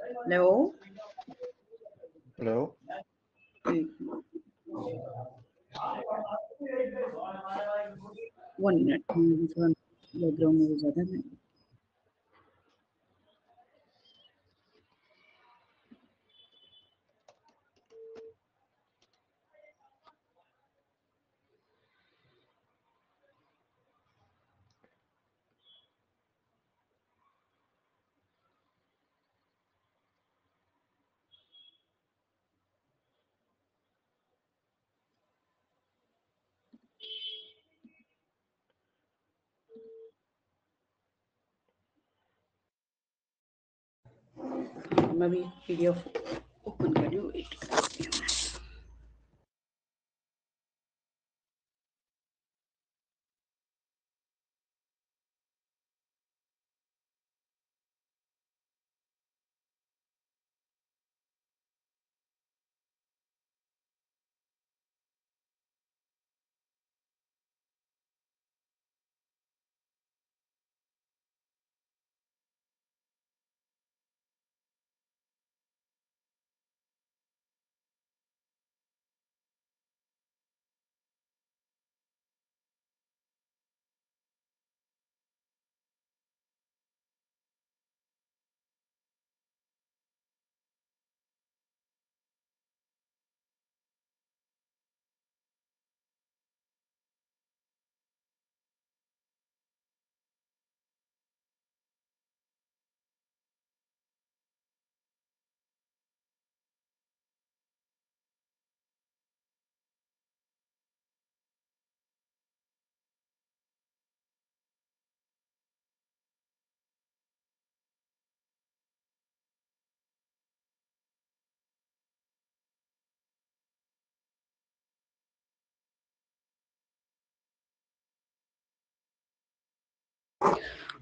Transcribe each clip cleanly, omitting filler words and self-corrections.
Hello hello 1 minute, background में ज्यादा है। मैं भी पीडीएफ ओपन कर रही हूँ, वेट करती हूँ।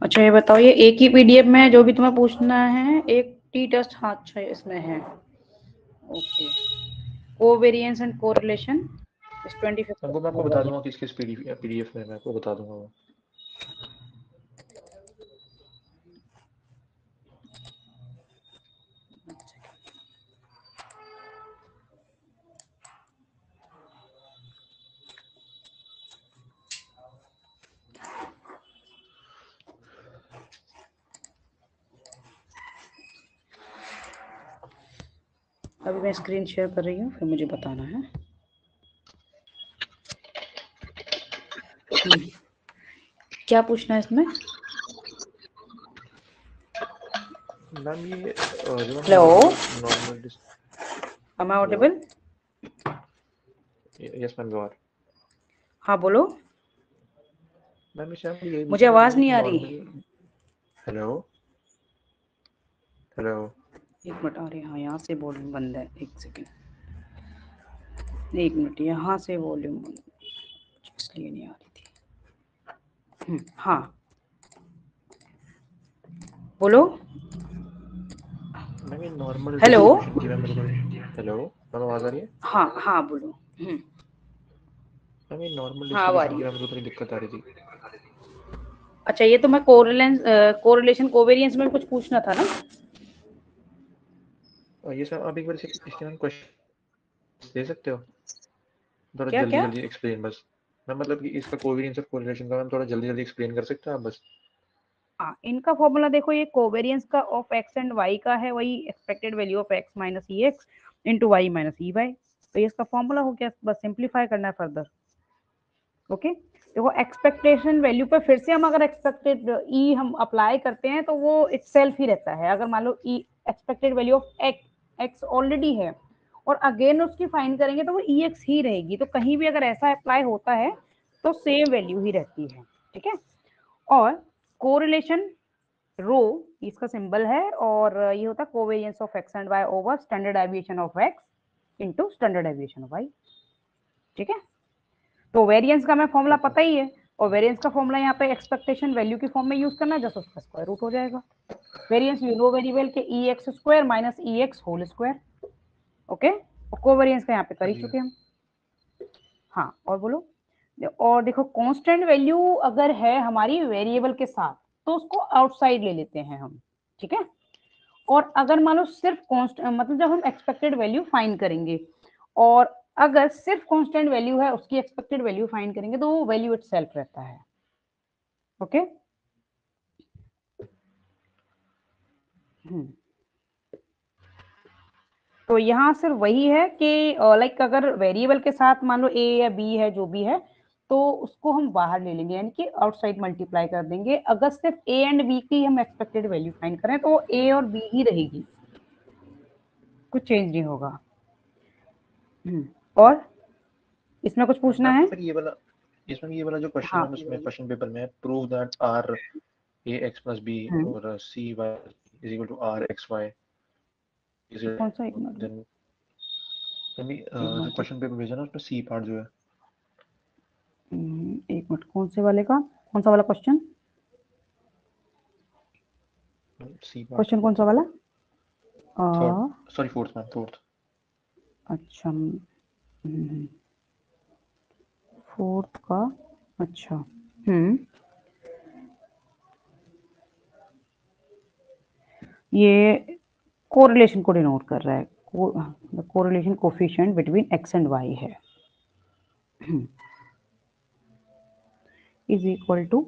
अच्छा ये बताओ, ये एक ही पीडीएफ में जो भी तुम्हें पूछना है, एक टी टेस्ट हाँ अच्छा इसमें है। ओके, कोवेरिएंस एंड कोरिलेशन इस 25 वो मैं आपको बता दूंगा किस किस पीडीएफ में, मैं आपको बता दूंगा वो। अभी मैं स्क्रीन शेयर कर रही हूँ, फिर मुझे बताना है। क्या पूछना है इसमें? मैम ये जो ma'am hello, normal am I audible? Yes ma'am, गौर। हाँ बोलो, मैम ये शायद यही मुझे पूछना था आवाज मैंने नहीं कि आ रही। नॉर्मल। Hello hello. एक मिनट, आ रही, हाँ यहाँ से वॉल्यूम बंद है, एक सेकेंड, एक मिनट, यहाँ से वॉल्यूम बंद इसलिए नहीं आ रही थी। हाँ बोलो। मैम ये नॉर्मल हेलो, डिस्ट्रीब्यूशन की मैम मेरे को। हेलो मैम, आवाज आ रही है? हाँ हाँ बोलो। मैम ये नॉर्मल हाँ अब आ डिस्ट्रीब्यूशन रही की है। मैम मेरे को थोड़ी दिक्कत आ रही थी। अच्छा ये तो मैं कोरिलेशन कोवेरिएंस में कुछ पूछना था ना? ये सर आप एक बार इसके मैम क्वेश्चन दे सकते हो थोड़ा क्या जल्दी क्या? जल्दी एक्सप्लेन बस। मैम मतलब कि इसका कोवेरिएंस और कोरिलेशन का मैम थोड़ा जल्दी जल्दी एक्सप्लेन कर सकते हो आप बस? हाँ, इनका फॉर्मूला देखो, ये कोवेरिएंस का ऑफ एक्स एंड वाई का है, वही expected value of x minus E x into y minus E y. तो ये इसका फॉर्मूला हो गया, बस सिंप्लीफाई करना है फर्दर। ओके, देखो एक्सपेक्टेशन वैल्यू पे फिर से हम अगर एक्सपेक्टेड ई हम अप्लाई करते हैं तो वो इटसेल्फ ही रहता है। अगर मान लो E expected value of x already है और अगेन उसकी फाइंड करेंगे तो वो ई एक्स ही रहेगी। तो कहीं भी अगर ऐसा अप्लाई होता है तो सेम वैल्यू ही रहती है, ठीक है। और कोरिलेशन रो इसका सिंबल है, और ये होता है covariance of x and y over standard deviation of x into standard deviation of y, ठीक है। तो वेरिएंस का मैं फॉर्मूला पता ही है, और वेरिएंस का फॉर्मूला यहाँ पे एक्सपेक्टेशन वैल्यू की फॉर्म में यूज करना है, जस्ट उसका स्क्वायर रूट हो जाएगा। Variance you know very well के ई x square minus E x whole square. Okay, और कोवेरिएंस का यहाँ पे कर ही चुके हम। हाँ और बोलो। और देखो कांस्टेंट वैल्यू अगर है हमारी वेरिएबल के साथ तो उसको आउटसाइड ले लेते हैं हम, ठीक है। और अगर मान लो सिर्फ कांस्टेंट, मतलब जब हम एक्सपेक्टेड वैल्यू फाइंड करेंगे और अगर सिर्फ कांस्टेंट वैल्यू है उसकी एक्सपेक्टेड वैल्यू फाइंड करेंगे तो वो वैल्यू इटसेल्फ रहता है। ओके तो यहाँ सिर्फ वही है कि लाइक अगर वेरिएबल के साथ मान लो ए या बी है, जो भी है, तो उसको हम बाहर ले लेंगे, यानी कि आउटसाइड मल्टीप्लाई कर देंगे। अगर सिर्फ ए एंड बी की हम एक्सपेक्टेड वैल्यू फाइंड करें तो ए और बी ही रहेगी, कुछ चेंज नहीं होगा। और इसमें कुछ पूछना है? फिर ये वाला जो क्वेश्चन हाँ है उसमें क्वेश्चन पेपर में prove that r a x plus b और c y is equal to r x y is कौन सा? एक मिनट देन जो क्वेश्चन पेपर भेजा ना उसमें सी पार्ट जो है, एक मिनट, कौन से वाले का, कौन सा वाला क्वेश्चन? सी पार्ट क्वेश्चन कौन सा वाला? Third, sorry fourth ma'am, fourth. अच्छा फोर्थ का, अच्छा ये कोरिलेशन को डिनोट कर रहा है, correlation coefficient between x and y है इज इक्वल टू,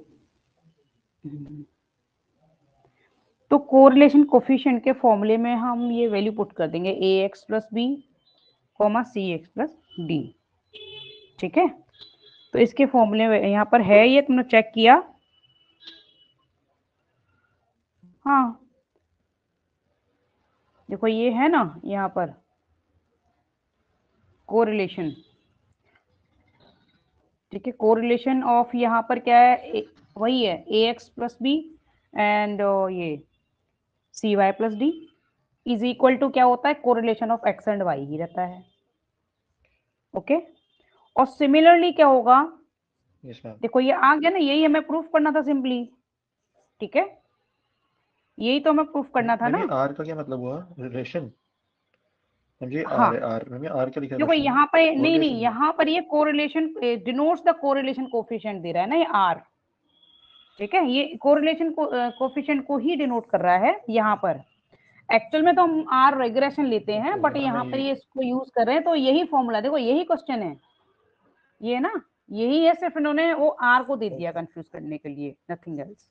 तो कोरिलेशन कोफिशिएंट के फॉर्मूले में हम ये वैल्यू पुट कर देंगे a x plus b comma c x plus d. ठीक है, तो इसके फॉर्मूले यहाँ पर है, ये तुमने चेक किया? हाँ देखो ये है ना यहाँ पर कोरिलेशन। ठीक है, कोरिलेशन ऑफ यहाँ पर क्या है, वही है a x plus b and ये c y plus d is equal to क्या होता है, correlation of x and y ही रहता है। ओके और सिमिलरली क्या होगा, यस मैम, देखो ये आ गया ना, यही हमें प्रूफ करना था सिंपली। ठीक है, यही तो हमें प्रूफ करना था मैम ये ना। आर का क्या मतलब हुआ, रिलेशन? मुझे आर है, हाँ आर मैम, ये आर क्या लिखा है देखो क्वेश्चन में? यहाँ पर नहीं नहीं, कोरिलेशन में? यहाँ पर ये correlation denotes the correlation coefficient दे रहा है ना, ये आर। ठीक है, ये कोरिलेशन कोफिशिएंट को ही डिनोट कर रहा है यहाँ पर। एक्चुअल में तो हम आर रेग्रेशन लेते हैं, बट हाँ, यहाँ पर ये इसको यूज कर रहे हैं, तो यही फॉर्मूला, देखो यही क्वेश्चन है ये ना, यही है, सिर्फ इन्होंने वो आर को दे दिया कंफ्यूज करने के लिए, नथिंग एल्स।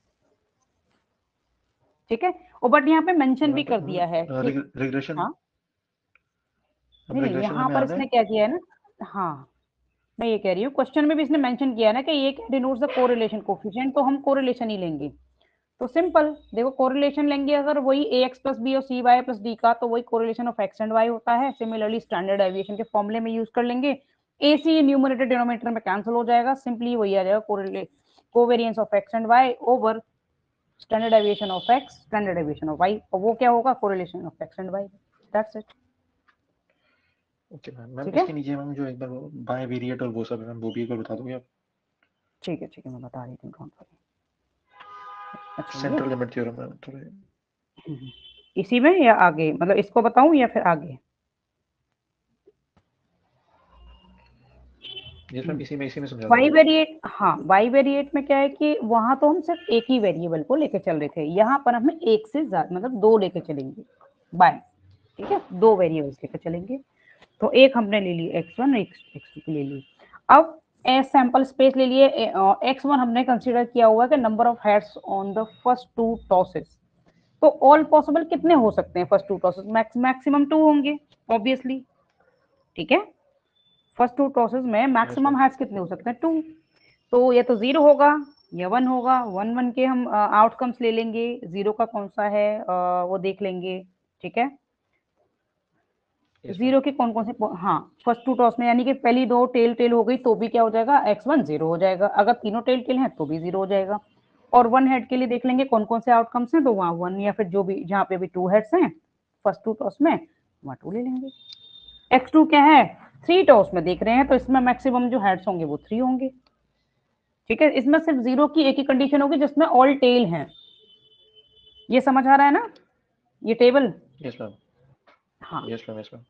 ठीक है, और बट यहाँ पे मेंशन भी कर दिया है कि रिग्रेशन, हाँ, अब नहीं नहीं, रिग्रेशन यहाँ हमें पर आना इसने है। क्या किया है ना, हाँ मैं ये कह रही हूँ, क्वेश्चन में भी इसने मेंशन किया है ना कि ये क्या डिनोट्स द कोरिलेशन कोफिशिएंट, तो हम कोरिलेशन ही लेंगे। तो सिंपल देखो, कोरिलेशन लेंगे अगर वही ए एक्स प्लस बी और सी वाई प्लस डी का, तो वही correlation of x and y होता है। सिमिलरली स्टैंडर्ड डेविएशन के फॉर्मूले में यूज कर लेंगे, ए सी न्यूमरेटर डिनोमिनेटर में कैंसिल हो जाएगा, सिंपली वही आ जाएगा covariance of x and y over standard deviation of x standard deviation of y, और वो क्या होगा, correlation of x and y. That's it. Okay ma'am, ma'am ठीक है इसके नीचे मैम जो एक बार वो बाय वेरिएट और वो सब है मैम, वो भी एक बार बता दोगे आप? ठीक है ठीक है, मैं बता रही हूँ, डोंट वरी। अच्छा ये सेंट्रल लिमिट थ्योरम मैम थोड़े। इसी में या आगे, मतलब इसको बताऊं या फिर आगे? यस मैम, इसी में समझा वाई दो। वेरिएट, हाँ वाई वेरिएट में क्या है कि वहां तो हम सिर्फ एक ही वेरिएबल को लेके चल रहे थे, यहाँ पर हमें एक से ज्यादा, मतलब दो लेके चलेंगे बाय। ठीक है, दो वेरिएबल्स लेके चलेंगे, तो एक हमने ले ली x1, x2 ले ली। अब एस सैंपल स्पेस ले लिए, x1 हमने कंसीडर किया हुआ कि number of heads on the first two tosses, तो ऑल पॉसिबल कितने हो सकते हैं फर्स्ट टू टॉसेस, मैक्सिमम 2 होंगे ऑब्वियसली। ठीक है, फर्स्ट टू टॉसेस में यस मैक्सिमम मैम, हेड्स कितने हो सकते हैं, 2। तो ये तो 0 होगा या 1 होगा, 1 के हम आउटकम्स ले लेंगे, 0 का कौन सा है वो देख लेंगे। ठीक है, यस मैम, 0 के कौन कौन से, हाँ फर्स्ट टू टॉस में, यानी कि पहली दो टेल टेल हो गई तो भी क्या हो जाएगा, x1 0 हो जाएगा, अगर तीनों टेल टेल हैं तो भी 0 हो जाएगा। और 1 हेड के लिए देख लेंगे कौन कौन से आउटकम्स हैं, तो वहाँ 1, या फिर जो भी जहाँ पे भी 2 हेड्स हैं फर्स्ट टू टॉस में, वहाँ 2 ले लेंगे। x2 क्या है, 3 टॉस में देख रहे हैं, तो इसमें मैक्सिमम जो हेड्स होंगे वो 3 होंगे। ठीक है, इसमें सिर्फ 0 की एक ही कंडीशन होगी जिसमें ऑल टेल हैं। ये समझ आ रहा है ना ये टेबल? यस मैम, हाँ, यस मैम, यस मैम।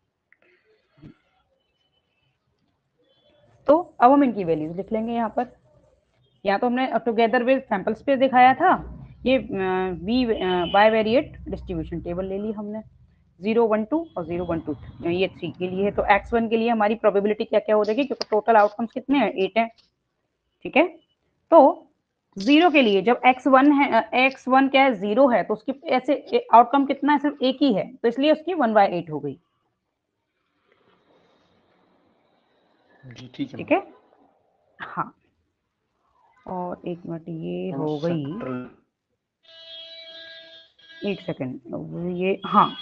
तो अब हम इनकी वैल्यूज लिख लेंगे यहाँ पर। यहाँ तो हमने टुगेदर विद सैंपल स्पेस दिखाया था, ये बी बाइवेरिएट डिस्ट्रीब्यूशन टेबल ले ली हमने, 0 1 2 और 0 1 2 ये 3 के लिए है। तो x1 के लिए हमारी प्रोबेबिलिटी क्या क्या हो जाएगी, क्योंकि टोटल आउटकम्स कितने हैं, 8 है, ठीक है। तो 0 के लिए जब x1 है, x1 क्या है, 0 है, तो उसकी ऐसे आउटकम कितना है, सिर्फ एक ही है, तो इसलिए उसकी 1/8 हो गई। जी ठीक है, ठीक है, हाँ। और एक मिनट, ये हो गई, एक सेकेंड, ये हाँ,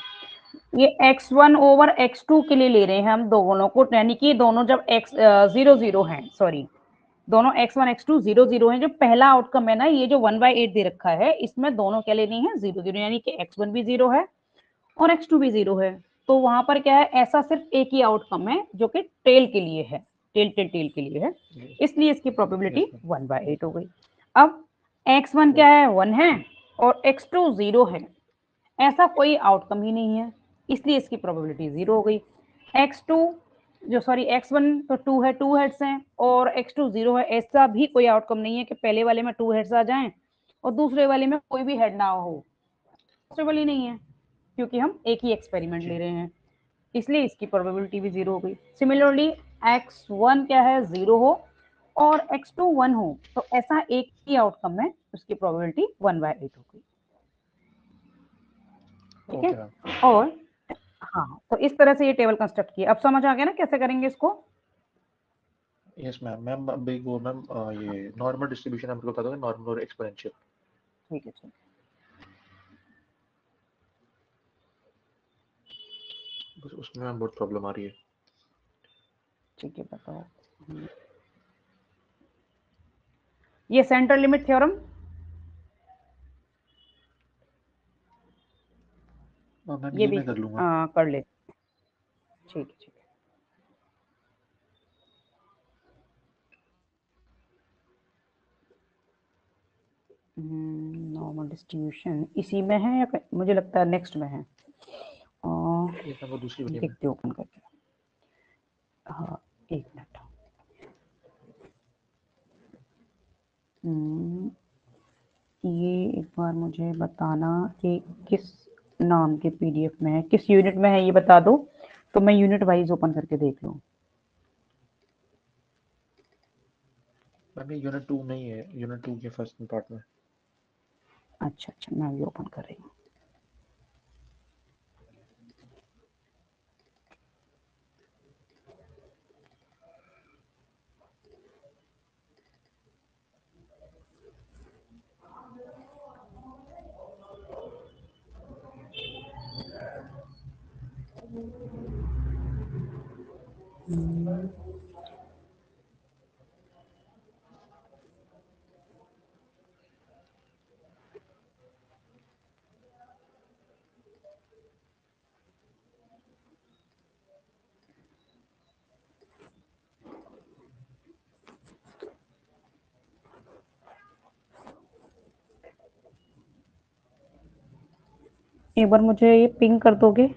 ये x1 ओवर x2 के लिए ले रहे हैं हम दोनों को, यानी कि दोनों जब x 0 0 है, सॉरी, दोनों x1 x2 0 0 है। जो पहला आउटकम है ना, ये जो 1/8 दे रखा है, इसमें दोनों क्या लेनी है, 0 0, यानी कि x1 भी 0 है और x2 भी 0 है। तो वहां पर क्या है, ऐसा सिर्फ एक ही आउटकम है जो कि टेल के लिए है, टेल के लिए है, इसलिए इसकी प्रोबेबिलिटी 1/8 हो गई। अब x1 क्या है, 1 है, और x2 0 है, ऐसा कोई आउटकम ही नहीं है, इसलिए इसकी प्रोबेबिलिटी 0 हो गई। x2 जो सॉरी x1 तो 2 है, 2 हेड्स हैं, और x2 0 है, ऐसा भी कोई आउटकम नहीं है कि पहले वाले में 2 हेड्स आ जाएं और दूसरे वाले में कोई भी हेड ना हो, पॉसिबल ही नहीं है, क्योंकि हम एक ही एक्सपेरिमेंट ले रहे हैं, इसलिए इसकी प्रोबेबिलिटी भी 0 हो गई। सिमिलरली x1 क्या है, 0 हो और x2 1 हो, तो ऐसा एक ही आउटकम है, उसकी प्रोबेबिलिटी 1/8 हो गई। ठीक है, और हाँ, तो इस तरह से ये टेबल कंस्ट्रक्ट किया। अब समझ आ गया ना कैसे करेंगे इसको? Yes ma'am. मैम अभी वो मैम ये नॉर्मल डिस्ट्रीब्यूशन हम लोग बता दोगे, नॉर्मल और एक्सपोनेंशियल। ठीक है, ठीक बस उसमें मैम बहुत प्रॉब्लम आ रही है। ठीक है, बताओ। ये सेंटर लिमिट थ्योरम, मैम ये ये भी मैं कर लूंगा। कर ले, ठीक है, ठीक है। नॉर्मल डिस्ट्रीब्यूशन इसी में है या मुझे लगता है नेक्स्ट में है, ये मैम वो दूसरी वाली में। देखते ओपन करके, हाँ, एक मिनट। ये एक बार मुझे बताना कि किस नाम के पीडीएफ में है, किस यूनिट में है, ये बता दो, तो मैं यूनिट वाइज ओपन करके देख लूँ। मैम ये यूनिट 2 नहीं है, यूनिट 2 के फर्स्ट पार्ट में। अच्छा अच्छा, मैं भी ओपन कर रही हूँ। एक बार मुझे ये पिंग कर दोगे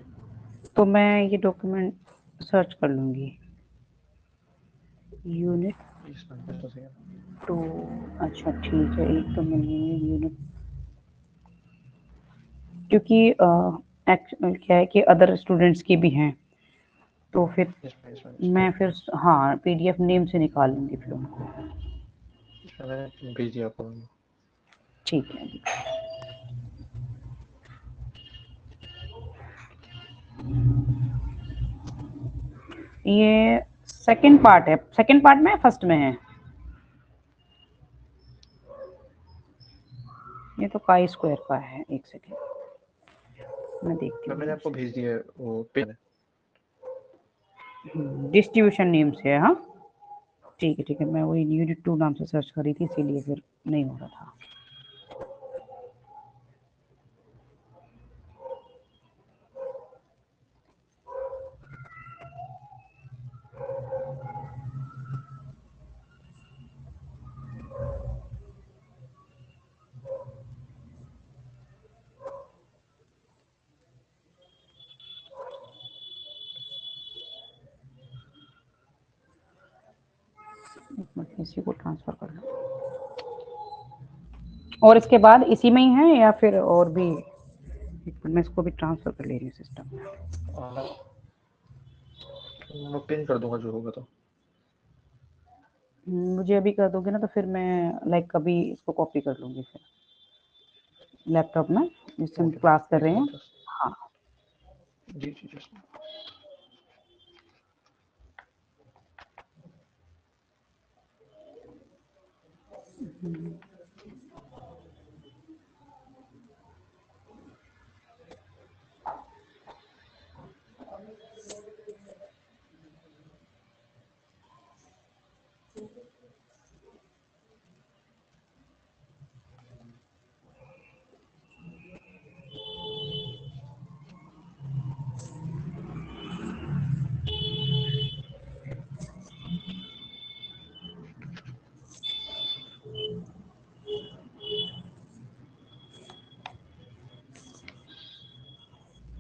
तो मैं ये डॉक्यूमेंट सर्च कर लूंगी। Unit yes ma'am, just a second. 2, अच्छा ठीक है, एक तो मिल गई है यूनिट, क्योंकि क्या है कि अदर स्टूडेंट्स की भी हैं, तो फिर यस मैम, मैं फिर हाँ पीडीएफ नेम से निकाल लूंगी फिर उनको। मैंने भेज दिया आपको। ठीक है, ये सेकंड पार्ट है, सेकंड पार्ट में फर्स्ट में है, ये तो काई स्क्वायर का है, एक सेकंड मैं देखती मैम मैंने हूँ। आपको भेज दिया है वो पेन है। डिस्ट्रीब्यूशन नेम से है, हाँ ठीक है, ठीक है, मैं वही यूनिट 2 नाम से सर्च कर रही थी, इसीलिए फिर नहीं हो रहा था। एक मिनट, इसी को ट्रांसफर कर लो। और इसके बाद इसी में ही है या फिर और भी? एक मिनट मैं इसको भी ट्रांसफर कर ले रही हूँ सिस्टम में। मैं पिन कर दूंगा जो होगा तो। मुझे अभी कर दोगे ना तो फिर मैं लाइक कभी इसको कॉपी कर लूंगी फिर लैपटॉप में जिससे हम ओके क्लास कर एक रहे हैं। मिनट बस। हाँ जी जी जी।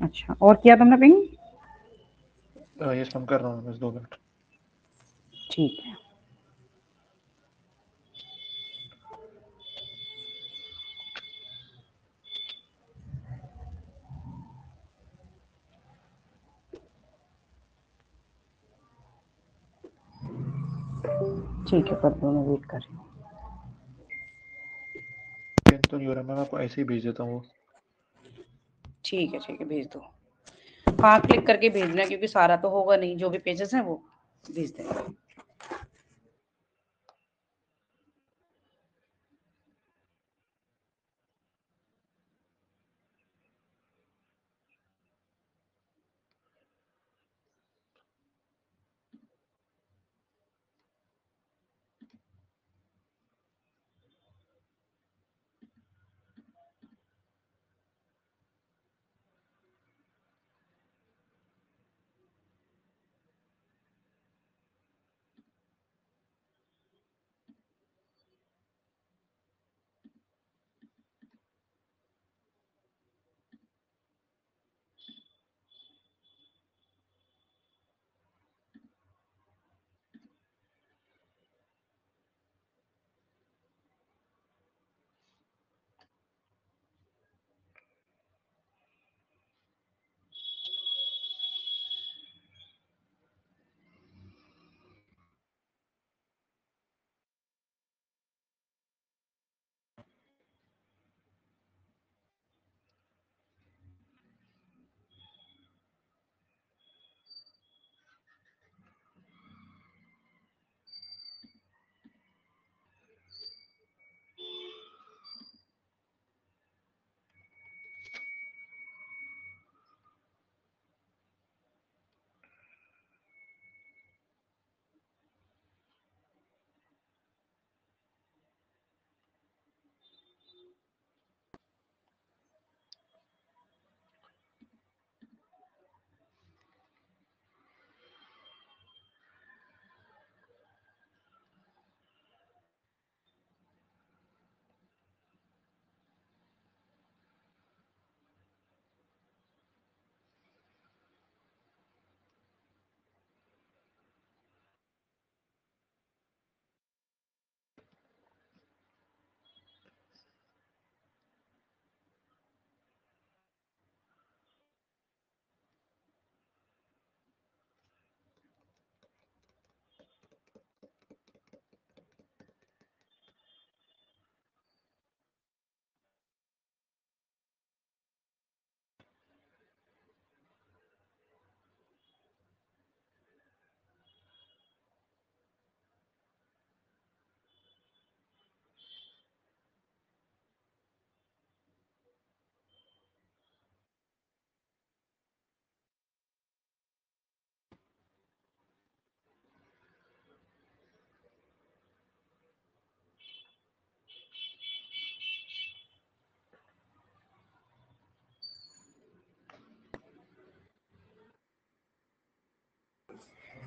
अच्छा, और किया तुमने पिंग? यस मैम कर रहा हूँ बस 2 मिनट। ठीक है। ठीक है, कर दो, मैं वेट कर रही हूँ। पिन तो नहीं हो रहा, मैं आपको ऐसे ही भेज देता हूँ। ठीक है, भेज दो। हाँ, क्लिक करके भेजना क्योंकि सारा तो होगा नहीं, जो भी पेजेस हैं वो भेज देना।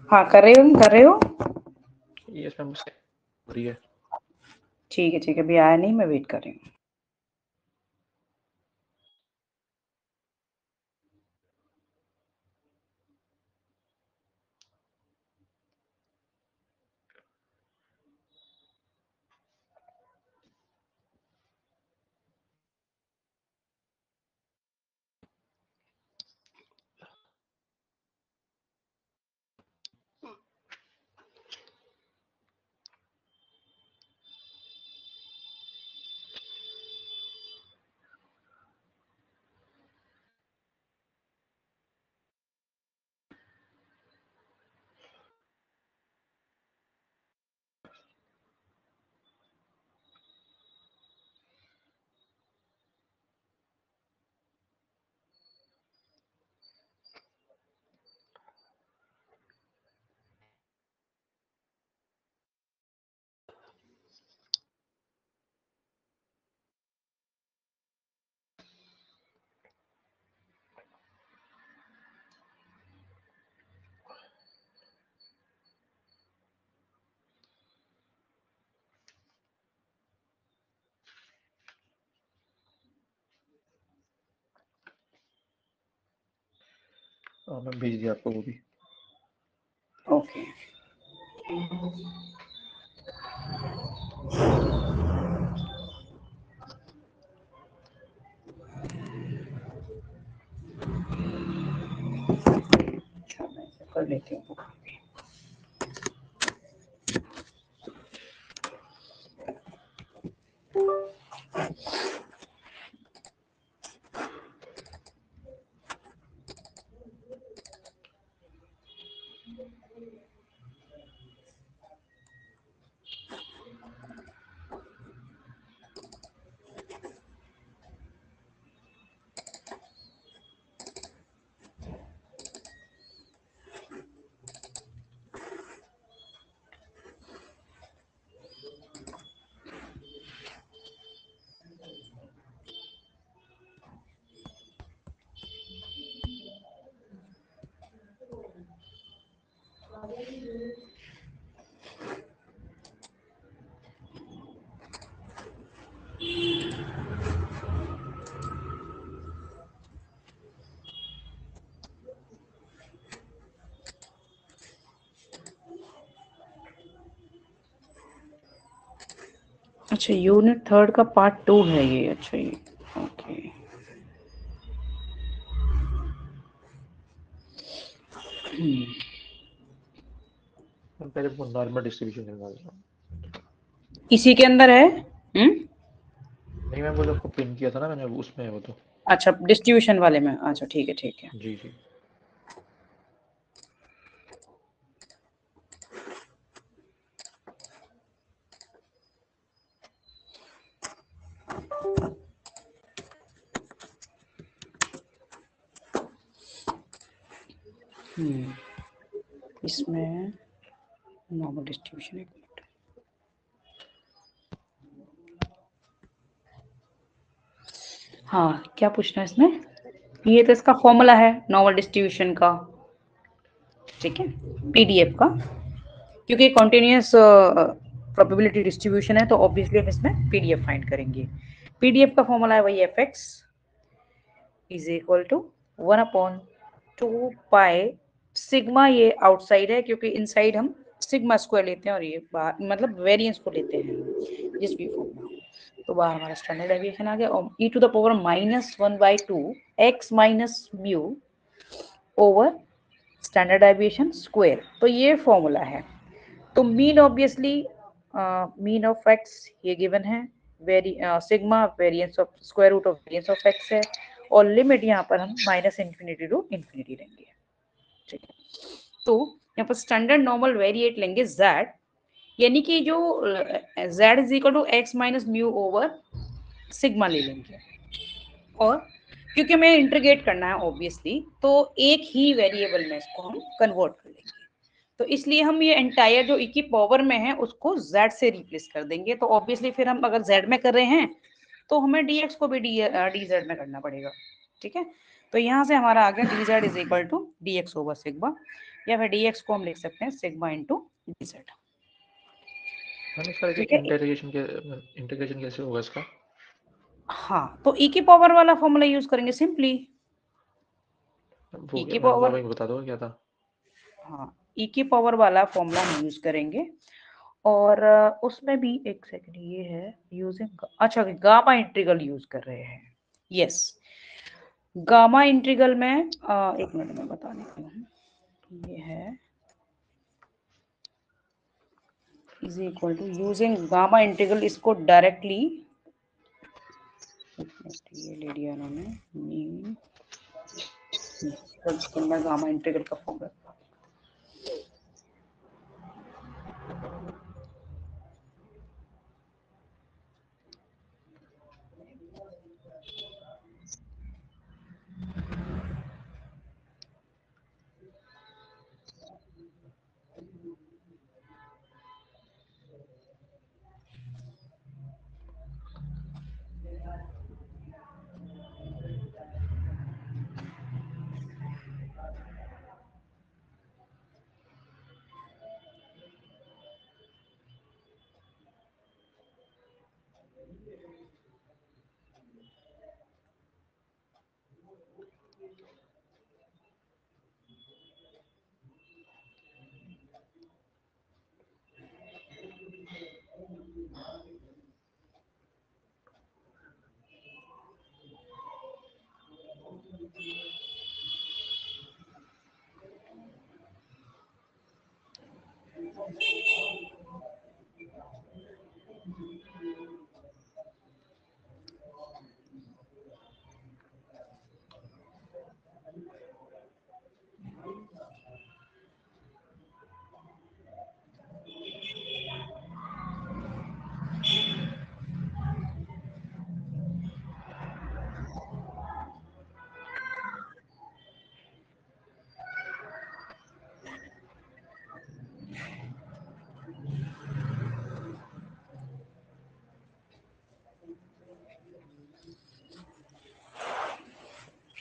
हाँ, कर रहे हो। यस मैम हो रही है। ठीक है, अभी आया नहीं, मैं वेट कर रही हूँ। मैं भेज दिया आपको वो भी। ओके अच्छा मैं इसे कर लेती हूँ। अच्छा यूनिट 3 का पार्ट 2 है ये। अच्छा ये ओके पहले वो नॉर्मल डिस्ट्रीब्यूशन निकाल रहा हूँ। इसी के अंदर है। नहीं मैं वो जो आपको पिन किया था ना मैंने, उसमें है वो तो। अच्छा डिस्ट्रीब्यूशन वाले में। अच्छा ठीक है ठीक है। जी जी। इसमें नॉर्मल डिस्ट्रीब्यूशन। एक मिनट। हाँ क्या पूछना है इसमें? ये तो इसका फॉर्मूला है नॉर्मल डिस्ट्रीब्यूशन का। ठीक है पीडीएफ का, क्योंकि कॉन्टिन्यूस प्रोबेबिलिटी डिस्ट्रीब्यूशन है तो ऑब्वियसली हम इसमें पीडीएफ फाइंड करेंगे। पीडीएफ का फॉर्मूला है वही f x is equal to 1/2 pi sigma. ये आउटसाइड है क्योंकि इनसाइड हम सिग्मा स्क्वायर लेते हैं और ये बाहर मतलब वेरिएंस को लेते हैं जिस भी फॉर्म में। तो बाहर हमारा स्टैंडर्ड डेविएशन आ गया और e to the power -1/2 x minus mu over standard deviation square. तो ये फॉर्मूला है। तो mean obviously mean of x ये गिवन है, sigma variance of square root of variance of x है और लिमिट यहाँ पर हम -इंफिनिटी टू इंफिनिटी लेंगे। ठीक है तो यहाँ पर स्टैंडर्ड नॉर्मल वेरिएट लेंगे z, यानी कि जो z is equal to x minus mu over sigma ले लेंगे। और क्योंकि हमें इंटीग्रेट करना है ऑब्वियसली तो एक ही वेरिएबल में इसको हम कन्वर्ट कर लेंगे। तो इसलिए हम ये एंटायर जो e की पावर में है उसको z से रिप्लेस कर देंगे। तो ऑब्वियसली फिर हम अगर z में कर रहे हैं तो हमें dx को भी dz में करना पड़ेगा। ठीक है तो यहाँ से हमारा आ गया dz is equal to dx over sigma, या फिर dx को हम लिख सकते हैं सिग्मा इंटू dz। मैंने इसका ठीक है इंटीग्रेशन कैसे होगा इसका? हाँ तो e की पावर वाला फॉर्मूला यूज करेंगे सिंपली। वो e क्या की मैं पावर, वो बता दो क्या था? हाँ e की पावर वाला फॉर्मूला हम यूज करेंगे। और उसमें भी एक सेकंड ये है यूजिंग, अच्छा गामा इंटीग्रल यूज कर रहे हैं। यस गामा इंटीग्रल में एक मिनट में बता देती हूँ। ये है is equal to using gamma integral, इसको डायरेक्टली ये ले लिया उन्होंने गामा इंटीग्रल का फॉर्मूला।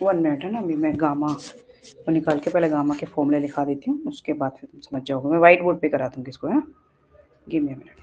1 मिनट है ना, अभी मैं गामा को निकाल के पहले गामा के फॉर्मूले लिखा देती हूँ, उसके बाद फिर तुम समझ जाओगे। मैं व्हाइट बोर्ड पे करा दूंगी इसको, है। Give me a minute.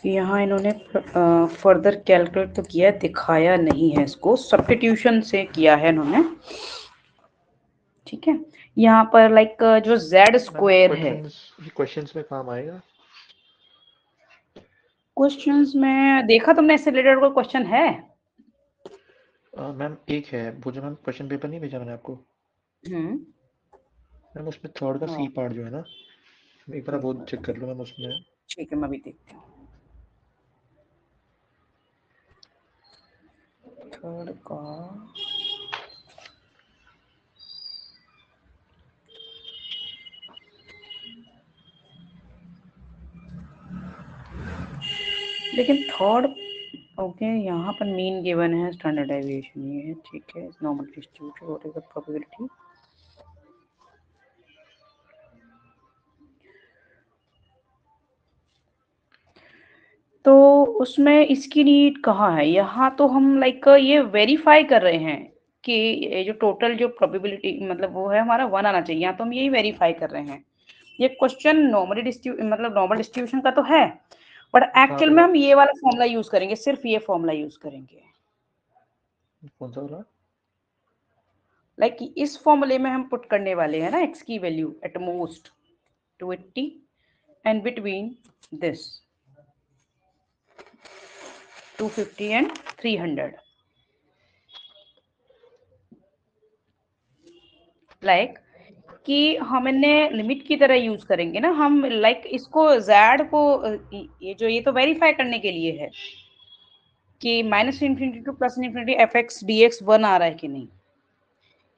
यहाँ इन्होंने फर्दर कैलकुलेट तो किया है, दिखाया नहीं है इसको, सब्स्टिट्यूशन से किया है इन्होंने। ठीक है, यहाँ पर लाइक जो z स्क्वायर है, क्वेश्चंस में काम आएगा। क्वेश्चंस में देखा तुमने इससे रिलेटेड कोई क्वेश्चन है? मैम एक है, वो जो मैम क्वेश्चन पेपर नहीं भेजा मैंने आपको, मैम उसमें थर्ड का सी पार्ट जो है ना, एक बार वो चेक कर लो मैम उसमें। ठीक है, मैं भी देखती हूँ थर्ड का। लेकिन थर्ड, ओके, यहाँ पर मीन गिवन है, स्टैंडर्ड डेविएशन ये है, ठीक है, normal distribution, what is the probability. तो उसमें इसकी नीड कहाँ है? यहाँ तो हम लाइक ये वेरीफाई कर रहे हैं कि ये जो टोटल जो प्रोबेबिलिटी मतलब वो है हमारा 1 आना चाहिए, यहाँ तो हम यही वेरीफाई कर रहे हैं। ये क्वेश्चन नॉर्मली मतलब नॉर्मल डिस्ट्रीब्यूशन का तो है, बट एक्चुअल में हम ये वाला फॉर्मूला यूज करेंगे, सिर्फ ये फॉर्मूला यूज करेंगे। कौन सा वाला? लाइक इस फॉर्मूले में हम पुट करने वाले हैं ना x की value at most 280 and between this 250 and 300। Like कि हमने लिमिट की तरह यूज करेंगे ना हम, लाइक इसको z को ये तो वेरीफाई करने के लिए है कि minus infinity to plus infinity f x d x 1 आ रहा है कि नहीं,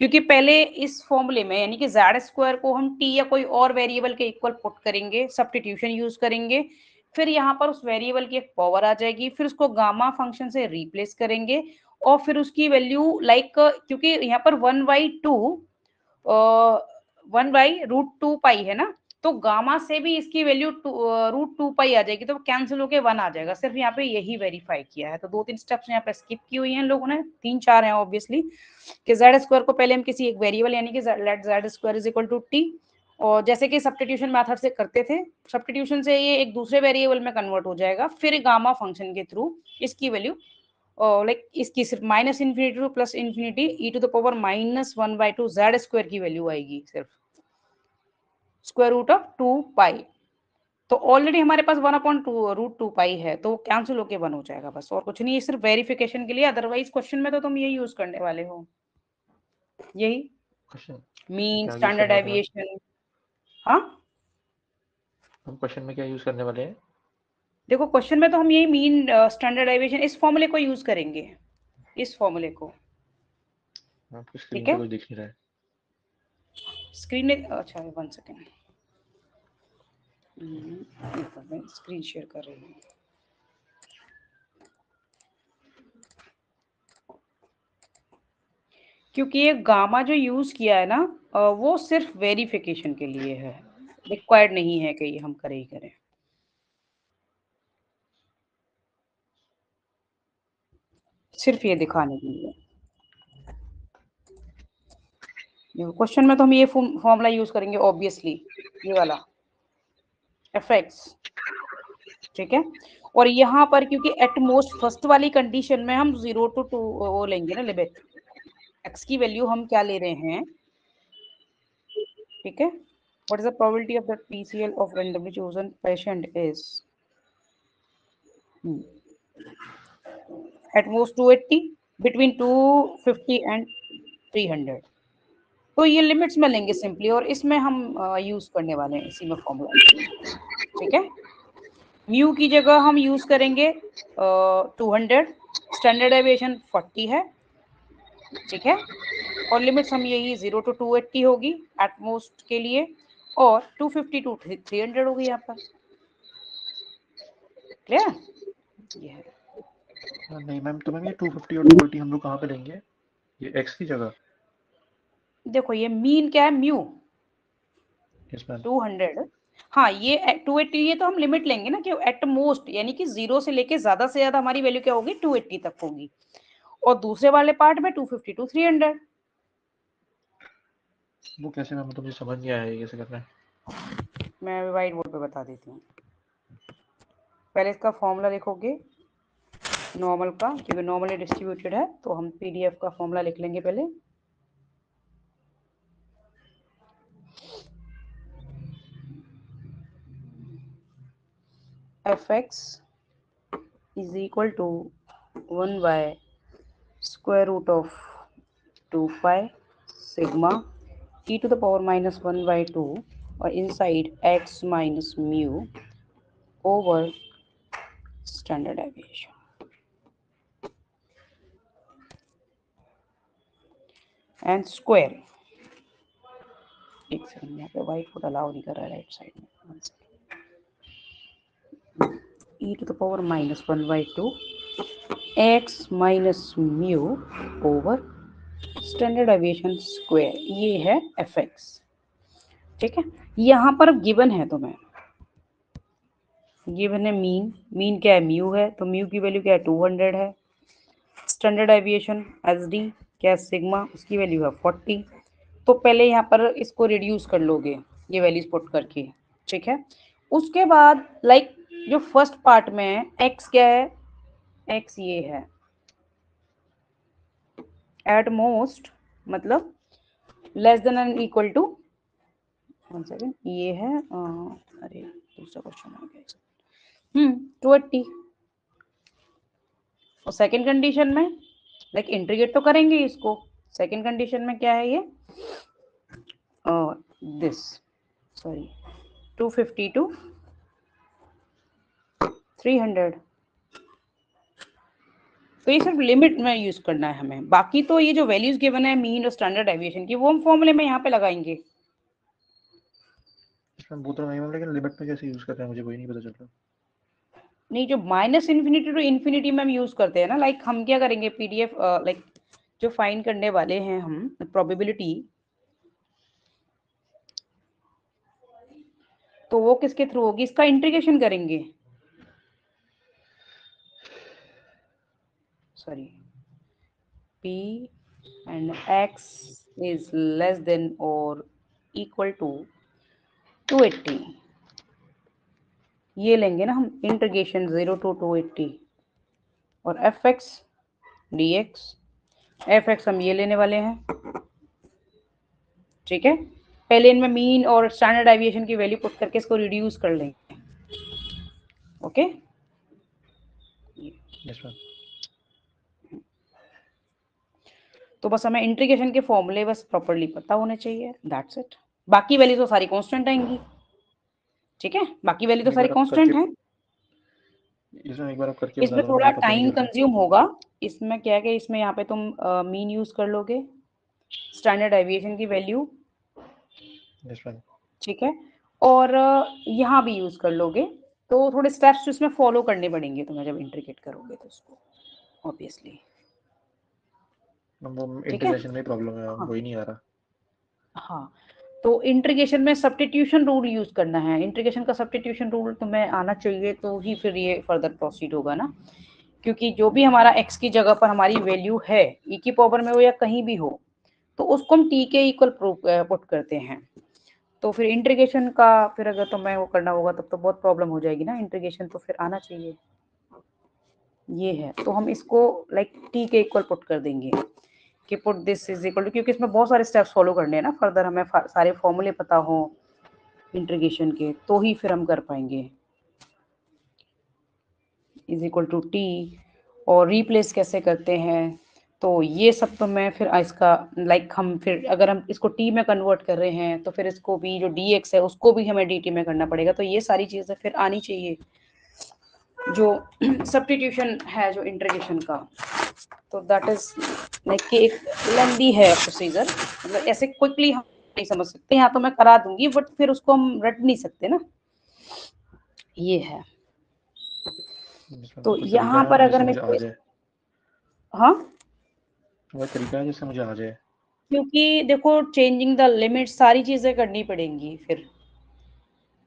क्योंकि पहले इस फॉर्मूले में यानी कि z स्क्वायर को हम t या कोई और वेरिएबल के इक्वल पुट करेंगे, सब्स्टिट्यूशन यूज करेंगे, फिर यहाँ पर उस वेरिएबल की एक पावर आ जाएगी, फिर उसको गामा फंक्शन से रिप्लेस करेंगे और फिर उसकी वैल्यू लाइक क्योंकि यहाँ पर 1/2 है ना, तो गामा से भी इसकी वैल्यू √2 पाई आ जाएगी, तो कैंसिल होके 1 आ जाएगा। सिर्फ यहाँ पे यही वेरीफाई किया है, तो 2-3 स्टेप्स यहाँ पे स्किप की हुई हैं लोगों ने, 3-4 हैं ऑब्वियसली, कि z स्क्वायर को पहले हम किसी एक वेरिएबल यानी कि let z square is equal to t, और जैसे कि सब्स्टिट्यूशन मेथड से करते थे, सब्स्टिट्यूशन से ये एक दूसरे वेरिएबल में कन्वर्ट हो जाएगा, फिर गामा फंक्शन के थ्रू इसकी वैल्यू लाइक इसकी सिर्फ minus infinity to plus infinity e to the power -1/2 z square की वैल्यू आएगी, सिर्फ स्क्वायर रूट ऑफ 2 पाई। तो ऑलरेडी हमारे पास 1/√2 पाई है, तो कैंसिल होके 1 हो जाएगा बस, और कुछ नहीं, ये सिर्फ वेरिफिकेशन के लिए, अदरवाइज क्वेश्चन में तो तुम यही यूज करने वाले हो, यही क्वेश्चन मीन क्या यूज स्टैंडर्ड करने वाले हैं? डेविएशन। हाँ हम क्वेश्चन में क्या यूज करने वाले हैं? देखो क्वेश्चन में तो हम यही मीन स्टैंडर्ड डेविएशन इस फॉर्मूले को यूज करेंगे, इस फॉर्मूले को, आपकी ठीक स्क्रीन पे है। कुछ दिख नहीं रहा है। स्क्रीन में अच्छा 1 सेकेंड, स्क्रीन शेयर कर रही हूँ। क्योंकि ये गामा जो यूज किया है ना, वो सिर्फ वेरिफिकेशन के लिए है, रिक्वायर्ड नहीं है कि ये हम करें ही करें, सिर्फ ये दिखाने के लिए। क्वेश्चन में तो हम ये फॉर्मूला यूज करेंगे ऑब्वियसली, ये वाला एफ एक्स, ठीक है। और यहाँ पर क्योंकि एट मोस्ट फर्स्ट वाली कंडीशन में हम 0 to 2 वो लेंगे ना, लिमिट एक्स की वैल्यू हम क्या ले रहे हैं, ठीक है। What is the probability of the PCL of randomly chosen patient is at most 280 between 250 and 300, तो ये लिमिट्स में लेंगे सिंपली, और इसमें हम यूज करने वाले हैं इसी में फॉर्मूला, ठीक है। म्यू की जगह हम यूज करेंगे 200, स्टैंडर्ड डेविएशन 40 है, ठीक है, और लिमिट्स हम यही 0 to 280 होगी एट मोस्ट के लिए, और 250 to 300 होगी यहाँ पर, क्लियर ये है। नहीं मैम, तो मैम ये 250 और 280 हम लोग कहाँ पे लेंगे? ये x की जगह? देखो ये मीन क्या है, म्यू यस मैम। 200, हाँ ये 280, ये तो हम लिमिट लेंगे ना कि एट मोस्ट यानी कि 0 से लेके ज्यादा से ज्यादा हमारी वैल्यू क्या होगी, 280 तक होगी, और दूसरे वाले पार्ट में 250 to 300। वो कैसे मैम, तो मुझे समझ नहीं आया ये कैसे करना है। मैं व्हाइट बोर्ड पे बता देती हूँ, पहले इसका फॉर्मूला लिखोगे नॉर्मल का, क्योंकि नॉर्मली डिस्ट्रीब्यूटेड है, तो हम पीडीएफ का फॉर्मूला लिख लेंगे पहले। F x is equal to 1/√2 pi sigma e to the power -1/2 और inside x minus mu over standard deviation and square. एक सेकंड, यहाँ पे व्हाइट बोर्ड अलाउ नहीं कर रहा है राइट साइड में, e to the power -1/2 x minus mu over standard deviation square, ये है एफ एक्स, ठीक है। यहाँ पर गिवन है, तो मैं गिवन है मीन, मीन क्या है, म्यू है, तो म्यू की वैल्यू क्या है, 200 है, स्टैंडर्ड डेविएशन एस डी क्या है, सिग्मा, उसकी वैल्यू है 40, तो पहले यहाँ पर इसको रिड्यूस कर लोगे ये वैल्यूज पुट करके, ठीक है। उसके बाद लाइक जो फर्स्ट पार्ट में है एक्स क्या है, एक्स ये है एट मोस्ट, मतलब less than and equal to, 1 second, ये है अरे दूसरा क्वेश्चन आ गया, 280, और सेकंड कंडीशन में लाइक इंटीग्रेट तो करेंगे इसको, सेकंड कंडीशन में क्या है ये दिस सॉरी 250 to 300, तो ये सिर्फ लिमिट में यूज करना है हमें। बाकी तो ये जो वैल्यूज गिवन है मीन और स्टैंडर्ड डेविएशन की वो हम फॉर्मूले में यहाँ पे लगाएंगे। इसमें बोल रहा हूँ लेकिन लिमिट में कैसे यूज करते हैं मुझे कोई नहीं पता चल रहा। नहीं, जो माइनस इन्फिनिटी टू इन्फिनिटी में हम यूज करते हैं ना, लाइक हम क्या करेंगे पीडीएफ लाइक जो फाइंड करने वाले हैं हम प्रोबेबिलिटी, तो वो किसके थ्रू होगी, इसका इंटीग्रेशन करेंगे, sorry p and x is less than or equal to 280, ये लेंगे ना हम इंटीग्रेशन 0 to 280, और fx dx, fx हम ये लेने वाले हैं, ठीक है। पहले इनमें मीन और स्टैंडर्ड डेविएशन की वैल्यू पुट करके इसको रिड्यूस कर लेंगे, ओके। Yes ma'am. तो बस हमें इंटीग्रेशन के फॉर्मूले बस प्रॉपर्ली पता होने चाहिए, दैट्स इट। बाकी वैल्यू तो सारी कांस्टेंट आएंगी, ठीक है, बाकी वैल्यू तो एक सारी बार आप करके कांस्टेंट है। इसमें एक बार आप करके बता इसमें दो ना, थोड़ा मुझे पता नहीं टाइम चल रहा। कंज्यूम होगा। इसमें क्या है कि इसमें यहाँ पे तुम मीन यूज कर लोगे, स्टैंडर्ड डेविएशन की वैल्यू, यस मैम। ठीक है, और यहाँ भी यूज कर लोगे। तो थोड़े स्टेप्स इसमें फॉलो करने पड़ेंगे तुम्हें जब इंटीग्रेट करोगे तो उसको, ऑब्वियसली, वो ठीक है। इंटीग्रेशन में प्रॉब्लम है, हाँ वही नहीं आ रहा। हाँ, तो इंटीग्रेशन में सब्स्टिट्यूशन रूल यूज करना है। इंटीग्रेशन का सब्स्टिट्यूशन रूल तुम्हें आना चाहिए, तो ही फिर ये फर्दर प्रोसीड होगा ना, क्योंकि जो भी हमारा x की जगह पर हमारी वैल्यू है e की पावर में हो या कहीं भी हो, तो उसको हम t के इक्वल पुट करते हैं। तो फिर इंटीग्रेशन का फिर अगर तुम्हें वो करना होगा तब तो बहुत प्रॉब्लम हो जाएगी ना, इंटीग्रेशन तो फिर आना चाहिए। ये है, तो हम इसको लाइक t के इक्वल पुट कर देंगे कि put this is equal to, क्योंकि इसमें बहुत सारे स्टेप्स फॉलो करने हैं ना फर्दर, हमें सारे फॉर्मूले पता हो इंटीग्रेशन के, तो ही फिर हम कर पाएंगे। इज इक्वल टू टी, और रिप्लेस कैसे करते हैं, तो ये सब तो मैं फिर इसका लाइक हम फिर अगर हम इसको टी में कन्वर्ट कर रहे हैं तो फिर इसको भी जो डी एक्स है उसको भी हमें डी टी में करना पड़ेगा, तो ये सारी चीज़ें फिर आनी चाहिए जो सब्स्टिट्यूशन है जो इंटीग्रेशन का। तो दैट इज लाइक कि एक लेंदी है प्रोसीजर, मतलब ऐसे क्विकली हम नहीं समझ सकते। यहाँ तो मैं करा दूंगी बट फिर उसको हम रट नहीं सकते ना, ये है। Yes, ma'am, तो कोई तरीका यहाँ है पर मैम अगर जिससे मैं, मुझे आ जाए? हाँ, कोई तरीका है जिससे मुझे आ जाए? क्योंकि देखो चेंजिंग द लिमिट सारी चीजें करनी पड़ेंगी फिर,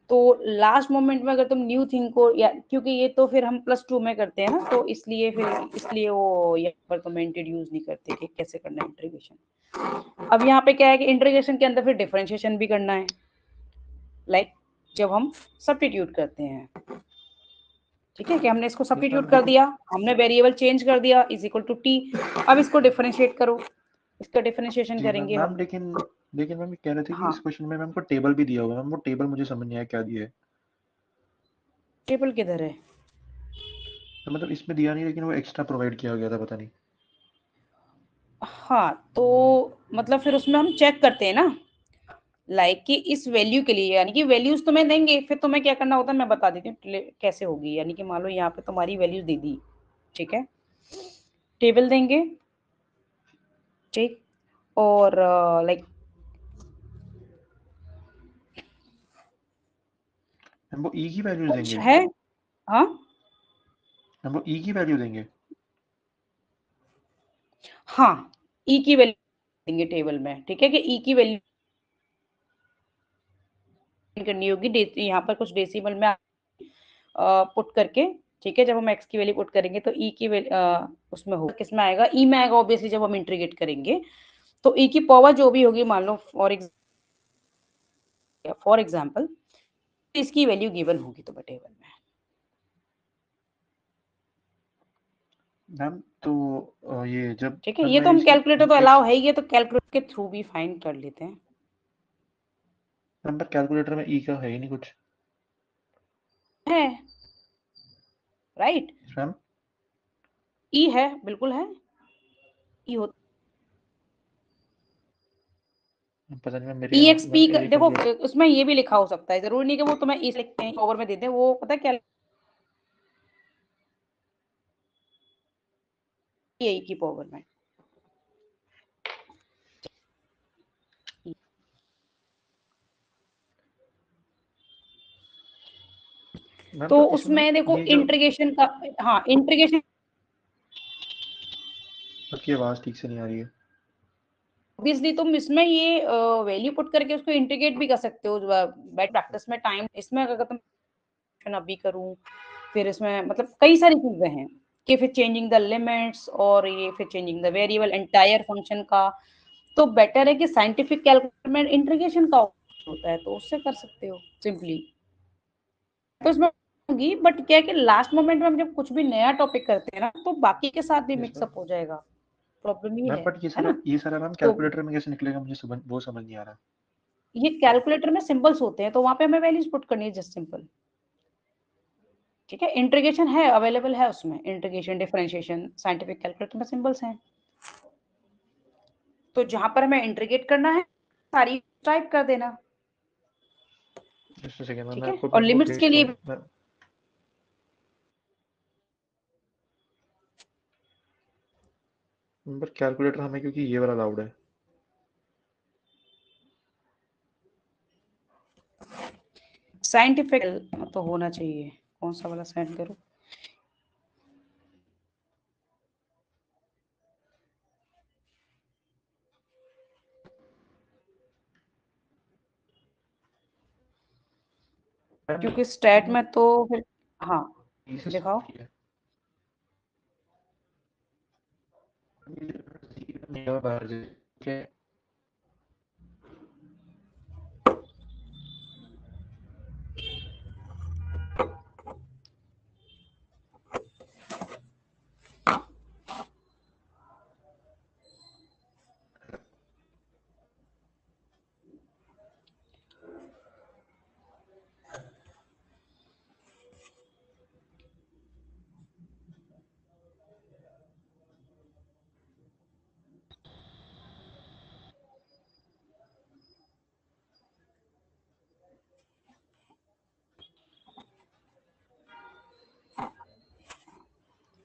तो लास्ट मोमेंट में अगर तुम न्यू थिंग को, या क्योंकि ये तो फिर हम +2 में करते हैं ना, तो इसलिए फिर इसलिए वो यहाँ पर तो मैं इंट्रोड्यूस नहीं करते कि कैसे करना है इंटीग्रेशन। अब यहाँ पे क्या है कि इंटीग्रेशन के अंदर फिर डिफरेंशिएशन भी करना है, लाइक जब हम सब्स्टिट्यूट करते हैं, ठीक है, कि हमने इसको यस सब्स्टिट्यूट मैम कर लेकिन दिया, हमने वेरिएबल चेंज कर दिया इज इक्वल टू टी। अब इसको डिफरेंशिएट करो, इसका डिफरेंशिएशन जी मैम करेंगे मैम हम। लेकिन लेकिन मैम ये कह रहे थे कि हाँ, इस क्वेश्चन में मैम को टेबल भी दिया होगा। मैम वो टेबल मुझे समझ नहीं आया क्या दिया है। टेबल किधर है? तो मतलब इसमें दिया नहीं, लेकिन वो एक्स्ट्रा प्रोवाइड किया गया था, पता नहीं। हाँ, तो मतलब फिर उसमें हम चेक करते हैं ना, लाइक कि इस वैल्यू के लिए, यानी कि वैल्यूज तुम्हें देंगे, फिर तुम्हें क्या करना होता है मैं बता देती हूँ कैसे होगी। यानी कि मान लो यहाँ पे तुम्हारी वैल्यूज दे दी, ठीक है, टेबल देंगे, ठीक, और लाइक मैम वो ई की वैल्यू कुछ देंगे? है, हाँ मैम वो ई की वैल्यू देंगे? हाँ, ई की वैल्यू देंगे टेबल में, ठीक है, कि ई की वैल्यू करनी होगी, यहाँ पर कुछ डेसिमल में पुट करके, ठीक है, जब हम एक्स की वैल्यू पुट करेंगे तो ई की उसमें होगा, किसमें आएगा, ई में आएगा ऑब्वियसली जब हम इंटीग्रेट करेंगे। तो ई की पावर जो भी होगी, मान लो फॉर एग्जाम्पल इसकी वैल्यू गिवन होगी तो टेबल में, मैम तो ये जब ठीक है। मैम ये तो मैं हम इसकी कैलकुलेटर तो एक्स अलाउ है ही, ये तो कैलकुलेटर के थ्रू भी फाइंड कर लेते हैं। मैम पर कैलकुलेटर में ई का है ही नहीं कुछ। है, राइट, मैम ई है, बिल्कुल है, ई होता पता नहीं, मैं मेरे यहाँ EXP मैंने देखो लिखा उसमें ये भी लिखा हो सकता है, जरूरी नहीं कि वो तुम्हें इस लिखते हैं ओवर में देते हैं, वो पता क्या यही की पावर में। मैम, तो तो इसमें उसमें देखो ये जो इंटीग्रेशन का, हाँ इंटीग्रेशन आपकी आवाज ठीक से नहीं आ रही है। ऑब्वियसली तुम इसमें ये वैल्यू पुट करके उसको इंटीग्रेट भी कर सकते हो बैट प्रैक्टिस में टाइम, इसमें अगर तुम अभी करूं, फिर इसमें मतलब कई सारी चीजें हैं कि फिर चेंजिंग द लिमिट्स और ये फिर changing the variable entire function का, तो बेटर है कि साइंटिफिक कैलकुलेटर में इंटीग्रेशन का होता है, तो उससे कर सकते हो सिंपली। तो इसमें होगी, बट क्या है कि लास्ट मोमेंट में हम जब कुछ भी नया टॉपिक करते हैं ना, तो बाकी के साथ भी यस मैम। मिक्सअप हो जाएगा, प्रॉब्लम ये मैम बट है ना। ये सारा मैम तो कैलकुलेटर में कैसे निकलेगा, मुझे वो समझ नहीं आ रहा। ये कैलकुलेटर में सिंबल्स होते हैं, तो वहां पे हमें वैल्यूज पुट करनी है, जस्ट सिंपल। ठीक है, इंटीग्रेशन है, अवेलेबल है उसमें, इंटीग्रेशन डिफरेंशिएशन साइंटिफिक कैलकुलेटर में सिंबल्स हैं, तो जहां पर हमें इंटीग्रेट करना है सारी टाइप कर देना। जस्ट सेकंड मैम, ठीक मैं है, आपको और मैं वो लिमिट्स के भेजता लिए हूँ मैं। पर कैलकुलेटर हमें क्योंकि ये वाला अलाउड है। साइंटिफिक तो होना चाहिए, कौन सा वाला सेंड करूं। मैम क्योंकि स्टैट में तो फिर, हाँ इसे दिखाओ। सॉल्व किया नहीं बाहर के।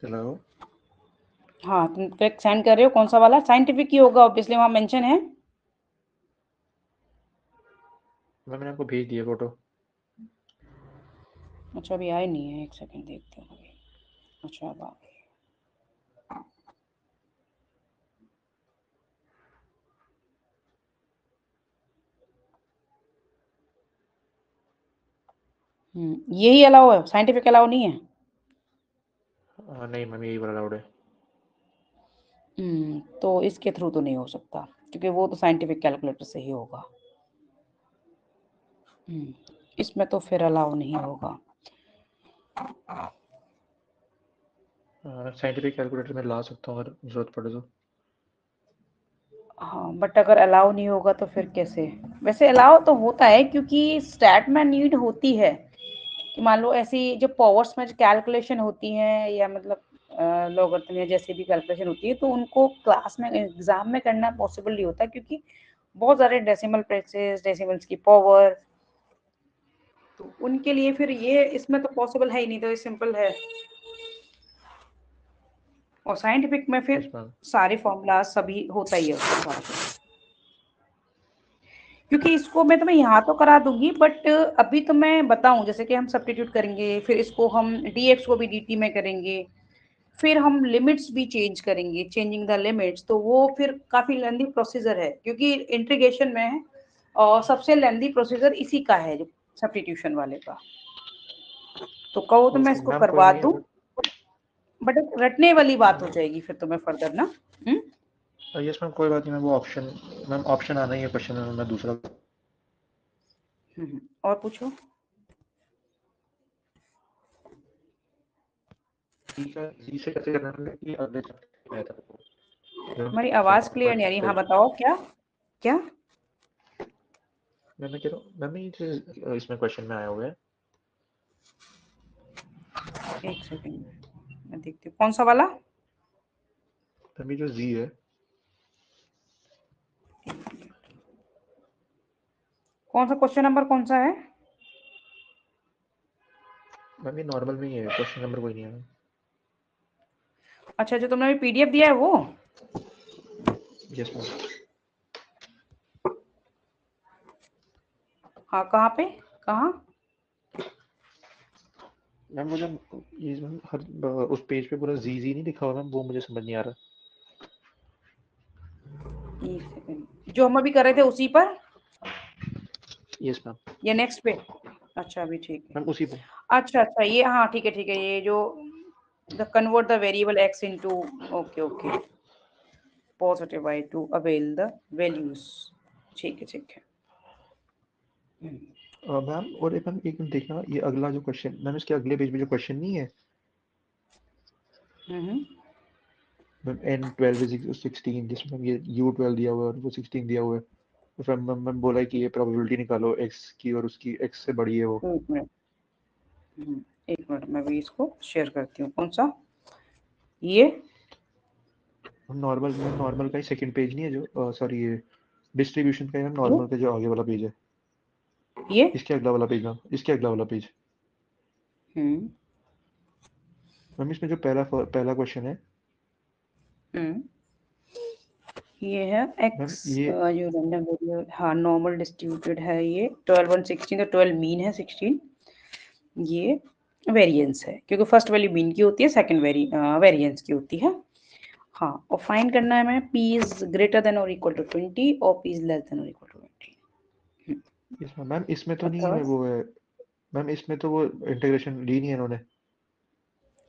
हेलो हाँ तुम सेंड कर रहे हो, कौन सा वाला साइंटिफिक ही होगा ऑब्वियसली, वहां मेंशन है। मैम, मैंने आपको भेज दिया फोटो। अच्छा अभी आए नहीं है, एक सेकंड देखते हो अभी। अच्छा अब आ गए। यही अलाउ है, साइंटिफिक अलाउ नहीं है। नहीं मैम, यही वाला अलाउड है। तो इसके थ्रू तो नहीं हो सकता, क्योंकि वो तो साइंटिफिक कैलकुलेटर से ही होगा। इसमें तो फिर अलाउ नहीं होगा। साइंटिफिक कैलकुलेटर में ला सकता हूँ अगर जरूरत पड़े तो। हाँ बट अगर अलाउ नहीं होगा तो फिर कैसे। वैसे अलाउ तो होता है, क्योंकि स्टैट में नीड होती है कि मान लो ऐसी जो पावर्स में जो कैलकुलेशन होती है, या मतलब लॉगरिथम या जैसे भी कैलकुलेशन होती है, तो उनको क्लास में एग्जाम में करना पॉसिबल नहीं होता, क्योंकि बहुत सारे डेसिमल प्लेसेस, डेसिमल्स की पावर, तो उनके लिए फिर ये इसमें तो पॉसिबल है ही नहीं, तो ये सिंपल है। और साइंटिफिक में फिर यस मैम। सारे फॉर्मूला सभी होता ही है उसके साथ में। क्योंकि इसको मैं तुम्हें यहाँ तो करा दूंगी, बट अभी तो मैं बताऊं, जैसे कि हम सब्स्टिट्यूट करेंगे, फिर इसको हम dx को भी dt में करेंगे, फिर हम लिमिट्स भी चेंज करेंगे, चेंजिंग द लिमिट्स, तो वो फिर काफी लेंदी प्रोसीजर है, क्योंकि इंटीग्रेशन में है और सबसे लेंदी प्रोसीजर इसी का है, जो सब्स्टिट्यूशन वाले का। तो कहो तो मैं ओके इसको मैम, कोई करवा नहीं दूं, अगर। बट रटने वाली बात हो जाएगी फिर तुम्हें फर्दर ना। हम्म यस मैम, कोई बात नहीं मैम, वो ऑप्शन मैम ऑप्शन आना ही है क्वेश्चन में, मैं दूसरा और पूछो। सी से कैसे करना है कि अगले चैप्टर में आया था वो, जो हमारी आवाज क्लियर नहीं आ रही, हाँ बताओ क्या क्या। मैं कह रहा हूँ मैम, ये जो इसमें क्वेश्चन में आया हुआ है। एक सेकंड मैं देखती हूँ कौन सा वाला। मैम ये जो जी है। कौन सा क्वेश्चन नंबर कौन सा है? मैम ये नॉर्मल में ही है, क्वेश्चन नंबर कोई नहीं है। अच्छा, जो तुमने अभी पीडीएफ दिया है वो? Yes ma'am. हाँ, कहाँ पे? कहाँ? मैम मुझे ये मैम हर उस पेज पे पूरा जी जी नहीं लिखा हुआ मैम, वो मुझे समझ नहीं आ रहा। एक सेकंड, जो हम अभी कर रहे थे उसी पर यस मैम। या नेक्स्ट पे? अच्छा, अभी ठीक है। मैम उसी पे। अच्छा अच्छा, ये हाँ ठीक है ठीक है, ये जो the convert the variable x into, okay okay, positive y to avail the values, ठीक है। मैम और एक मैम एक मिनट देखना, ये अगला जो क्वेश्चन मैम, इसके अगले पेज में जो क्वेश्चन नहीं है हम्म मैम, n12 is 16, जिसमें ये u12 दिया हुआ है और वो 16 दिया हुआ है, तो फिर मैम बोला है कि ये प्रोबेबिलिटी निकालो x की, और उसकी x से बड़ी है वो। एक मिनट, एक मिनट, मैं भी इसको शेयर करती हूँ। कौन सा? ये नॉर्मल मैम, नॉर्मल का ही सेकंड पेज नहीं है जो, सॉरी ये डिस्ट्रीब्यूशन का है मैम, ये नॉर्मल का जो आगे वाला पेज है, ये इसके अगला वाला पेज मैम, इसके अगला वाला पेज। हम्म मैम इसमें जो पहला क्वेश्चन है हम्म ये है मैम, एक्स, ये जो रैंडम वेरिएबल, हाँ नॉर्मल डिस्ट्रीब्यूटेड है ये 12 और 16, तो 12 मीन है, 16 ये वेरिएंस है, क्योंकि फर्स्ट वैल्यू मीन की होती है, सेकंड वेरिएंस की होती है। हाँ, और फाइंड करना है हमें p इज ग्रेटर देन और इक्वल टू 20 और p इज लेस देन और इक्वल टू 20। इसमें मैम, इसमें तो और नहीं है थर्ड, वो है मैम, इसमें तो वो इंटीग्रेशन ली नहीं है इन्होंने।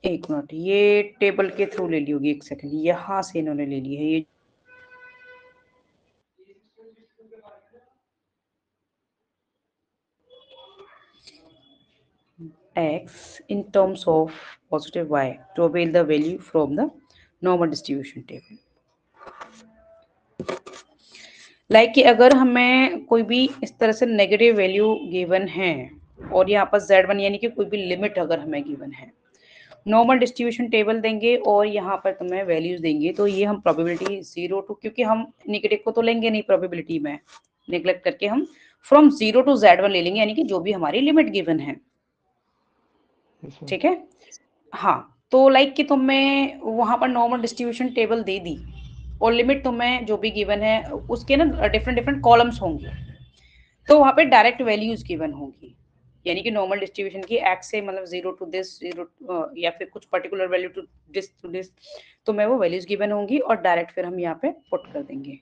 एक मिनट, ये टेबल के थ्रू ले ली होगी, एक सेकंड, यहाँ से इन्होंने ले ली है ये। x in terms of positive y to avail the value from the normal distribution table। कि अगर हमें कोई भी इस तरह से नेगेटिव वैल्यू गिवन है और यहाँ पर z1 यानी कि कोई भी लिमिट अगर हमें गिवन है, नॉर्मल डिस्ट्रीब्यूशन टेबल देंगे और यहाँ पर तुम्हें वैल्यूज देंगे, तो ये हम प्रोबेबिलिटी 0 टू, क्योंकि हम नेगेटिव को तो लेंगे नहीं प्रोबेबिलिटी में, नेग्लेक्ट करके हम फ्रॉम 0 टू z1 ले लेंगे, यानी कि जो भी हमारी लिमिट गिवन है। Yes, ma'am. ठीक है, हाँ, तो कि तुम्हें वहां पर नॉर्मल डिस्ट्रीब्यूशन टेबल दे दी और लिमिट तुम्हें जो भी गिवन है उसके ना डिफरेंट डिफरेंट कॉलम्स होंगे, तो वहां पे डायरेक्ट वैल्यूज गिवन होंगी, यानी कि नॉर्मल डिस्ट्रीब्यूशन की एक्स से मतलब 0 टू दिस, 0 या फिर कुछ पर्टिकुलर वैल्यू टू दिस, तो मैं वो वैल्यूज गिवन होंगी और डायरेक्ट फिर हम यहाँ पे पुट कर देंगे,